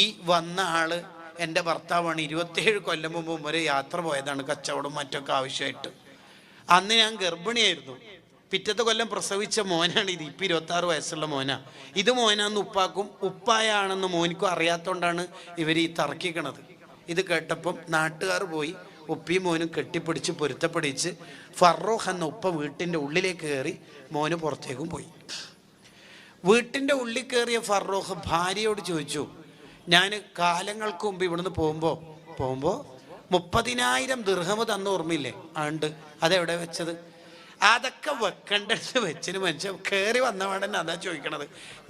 ഈ വന്ന ആള് എൻ്റെ ഭർത്താവാണ്, 27 കൊല്ലം മുമ്പ് ഒരു യാത്ര പോയതാണ് കച്ചവടം മറ്റൊക്കെ ആവശ്യമായിട്ട്. അന്ന് ഞാൻ ഗർഭിണിയായിരുന്നു. പിറ്റത്തെ കൊല്ലം പ്രസവിച്ച മോനാണ് ഇത്. ഇപ്പം 26 വയസ്സുള്ള മോനാ. ഇത് മോനാന്ന് ഉപ്പാക്കും ഉപ്പായാണെന്ന് മോനിക്കും അറിയാത്തതുകൊണ്ടാണ് ഇവർ ഈ തർക്കിക്കണത്. ഇത് കേട്ടപ്പം നാട്ടുകാർ പോയി ഉപ്പിയും മോനും കെട്ടിപ്പിടിച്ച് പൊരുത്തപ്പിടിച്ച് ഫറൂഖ് എന്ന ഉപ്പ വീട്ടിൻ്റെ ഉള്ളിലേക്ക് കയറി, മോന് പുറത്തേക്കും പോയി. വീട്ടിൻ്റെ ഉള്ളിൽ കയറിയ ഫറൂഖ് ഭാര്യയോട് ചോദിച്ചു, ഞാൻ കാലങ്ങൾക്ക് മുമ്പ് ഇവിടുന്ന് പോകുമ്പോൾ 30,000 ദിർഹം തന്ന ഓർമ്മയില്ലേ? ഉണ്ട്. അതെവിടെ വെച്ചത്? അതൊക്കെ വെക്കേണ്ടത് വെച്ചിന് മനുഷ്യൻ കയറി വന്നപാടെ തന്നെ അതാ ചോദിക്കണത്.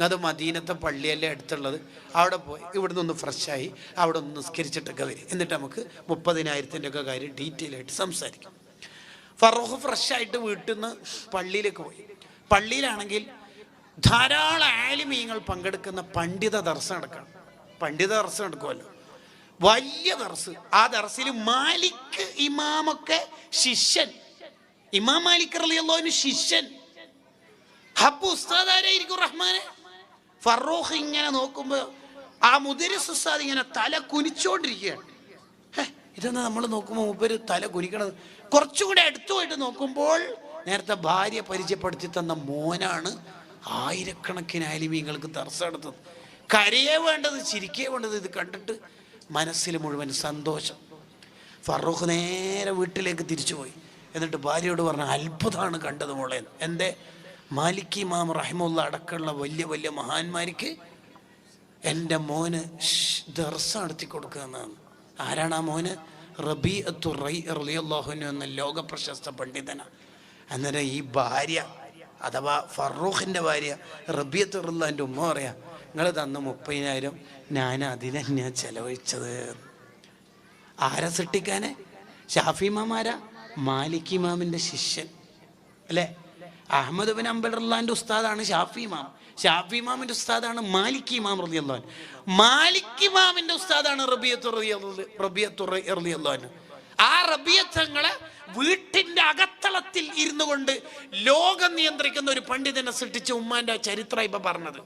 അത് മദീനത്തെ പള്ളിയല്ലേ അടുത്തുള്ളത്, അവിടെ പോയി ഇവിടുന്ന് ഒന്ന് ഫ്രഷായി അവിടെ ഒന്ന് നിസ്കരിച്ചിട്ടൊക്കെ വരും, എന്നിട്ട് നമുക്ക് 30,000 ഒക്കെ കാര്യം ഡീറ്റെയിൽ ആയിട്ട് സംസാരിക്കാം. ഫറൂഖ് ഫ്രഷായിട്ട് വീട്ടിൽ നിന്ന് പള്ളിയിലേക്ക് പോയി. പള്ളിയിലാണെങ്കിൽ ധാരാളം ആലിമീങ്ങൾ പങ്കെടുക്കുന്ന പണ്ഡിത ദർസ് നടക്കണം. പണ്ഡിത ദർസ് നടക്കുമല്ലോ, വലിയ ദർസ്. ആ ദർസിൽ മാലിക് ഇമാമൊക്കെ ശിഷ്യൻ, ഇമാം മാലിക് റളിയല്ലാഹു ശിഷ്യൻ. അപ്പൊ ഉസ്താദ് ആരായിരിക്കും? റഹ്മാനെ. ഫറൂഖ് ഇങ്ങനെ നോക്കുമ്പോൾ ആ മുദരിസ് ഉസ്താദ് ഇങ്ങനെ തല കുനിച്ചോണ്ടിരിക്കുകയാണ്. ഇതെന്നാ നമ്മൾ നോക്കുമ്പോൾ മൂപ്പര് തല കുനിക്കണത്. കുറച്ചുകൂടെ അടുത്തു പോയിട്ട് നോക്കുമ്പോൾ നേരത്തെ ഭാര്യ പരിചയപ്പെടുത്തി തന്ന മോനാണ് ആയിരക്കണക്കിന് ആലിമീങ്ങൾക്ക് ദർസ് നടത്തുന്നത്. കരയേ വേണ്ടത് ചിരിക്കേ വേണ്ടത്. ഇത് കണ്ടിട്ട് മനസ്സിൽ മുഴുവൻ സന്തോഷം. ഫറൂഖ് നേരെ വീട്ടിലേക്ക് തിരിച്ചുപോയി. എന്നിട്ട് ഭാര്യയോട് പറഞ്ഞ, അത്ഭുതമാണ് കണ്ടത് മോളെ. എൻ്റെ മാലിക് ഇമാം റഹിമുള്ള അടക്കമുള്ള വലിയ വലിയ മഹാന്മാർക്ക് എൻ്റെ മോന് ദർസ് നടത്തി കൊടുക്കുന്നതാണ്. ആരാണ് ആ മോന്? റബീഅത്തു റളിയല്ലാഹു അൻഹു എന്ന ലോക പ്രശസ്ത പണ്ഡിതനാണ്. അന്നേരം ഈ ഭാര്യ അഥവാ ഫറൂഖിൻ്റെ ഭാര്യ റബീഅത്തു റളിയല്ലാഹുവിൻ്റെ ഉമ്മ പറയാ, നിങ്ങൾ തന്ന 30,000 ഞാൻ അതിനെന്നെയാണ് ചെലവഴിച്ചത്. ആരെ സൃഷ്ടിക്കാനെ? ഷാഫി ഇമാമാരാ? മാലിക് ഇമാമിൻ്റെ ശിഷ്യൻ അല്ലേ? അഹ്മദ് ബിൻ ഹംബൽ റളിയല്ലാഹുവിൻ്റെ ഉസ്താദാണ് ഷാഫി ഇമാം. ഷാഫി ഇമാമിൻ്റെ ഉസ്താദാണ് മാലിക് ഇമാം റളിയല്ലാഹു. മാലിക് ഇമാമിൻ്റെ ഉസ്താദാണ് റബീഅത്തു റളിയല്ലാഹു. ആ റബീഅത്തുകളെ വീട്ടിൻ്റെ അകത്തളത്തിൽ ഇരുന്നു കൊണ്ട് ലോകം നിയന്ത്രിക്കുന്ന ഒരു പണ്ഡിതനെ സൃഷ്ടിച്ച ഉമ്മാൻ്റെ ചരിത്രം ഇപ്പം പറഞ്ഞത്.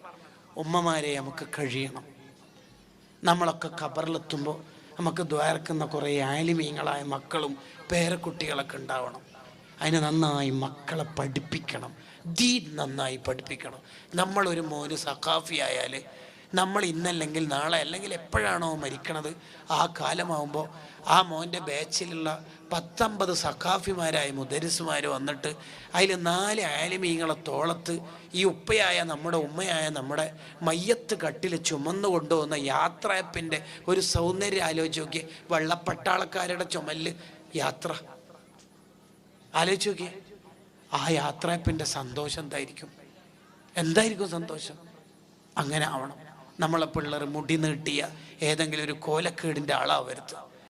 ഉമ്മമാരെ നമുക്ക് കഴിയണം. നമ്മളൊക്കെ ഖബറിലെത്തുമ്പോൾ നമുക്ക് ദ്വാരക്കുന്ന കുറേ ആലിമീങ്ങളായ മക്കളും പേരക്കുട്ടികളൊക്കെ ഉണ്ടാവണം. അതിന് നന്നായി മക്കളെ പഠിപ്പിക്കണം, ദീൻ നന്നായി പഠിപ്പിക്കണം. നമ്മളൊരു മോന് സഖാഫി ആയാൽ നമ്മൾ ഇന്നല്ലെങ്കിൽ നാളെ അല്ലെങ്കിൽ എപ്പോഴാണോ മരിക്കണത് ആ കാലമാകുമ്പോൾ ആ മോൻ്റെ ബാച്ചിലുള്ള 19 സഖാഫിമാരായ മുദരിസുമാർ വന്നിട്ട് അതിൽ 4 ആലിമീങ്ങളെ തോളത്ത് ഈ ഉപ്പയായ നമ്മുടെ ഉമ്മയായ നമ്മുടെ മയ്യത്ത് കട്ടിൽ ചുമന്നു കൊണ്ടുപോകുന്ന യാത്രയപ്പിൻ്റെ ഒരു സൗന്ദര്യം ആലോചിച്ച് നോക്കി. വെള്ളപ്പട്ടാളക്കാരുടെ ചുമലിൽ യാത്ര ആലോചിച്ച് നോക്കി. ആ യാത്രയപ്പിൻ്റെ സന്തോഷം എന്തായിരിക്കും സന്തോഷം? അങ്ങനെ ആവണം. നമ്മളെ പിള്ളേർ മുടി നീട്ടിയ ഏതെങ്കിലും ഒരു കോലക്കേടിൻ്റെ ആളാവരുത്.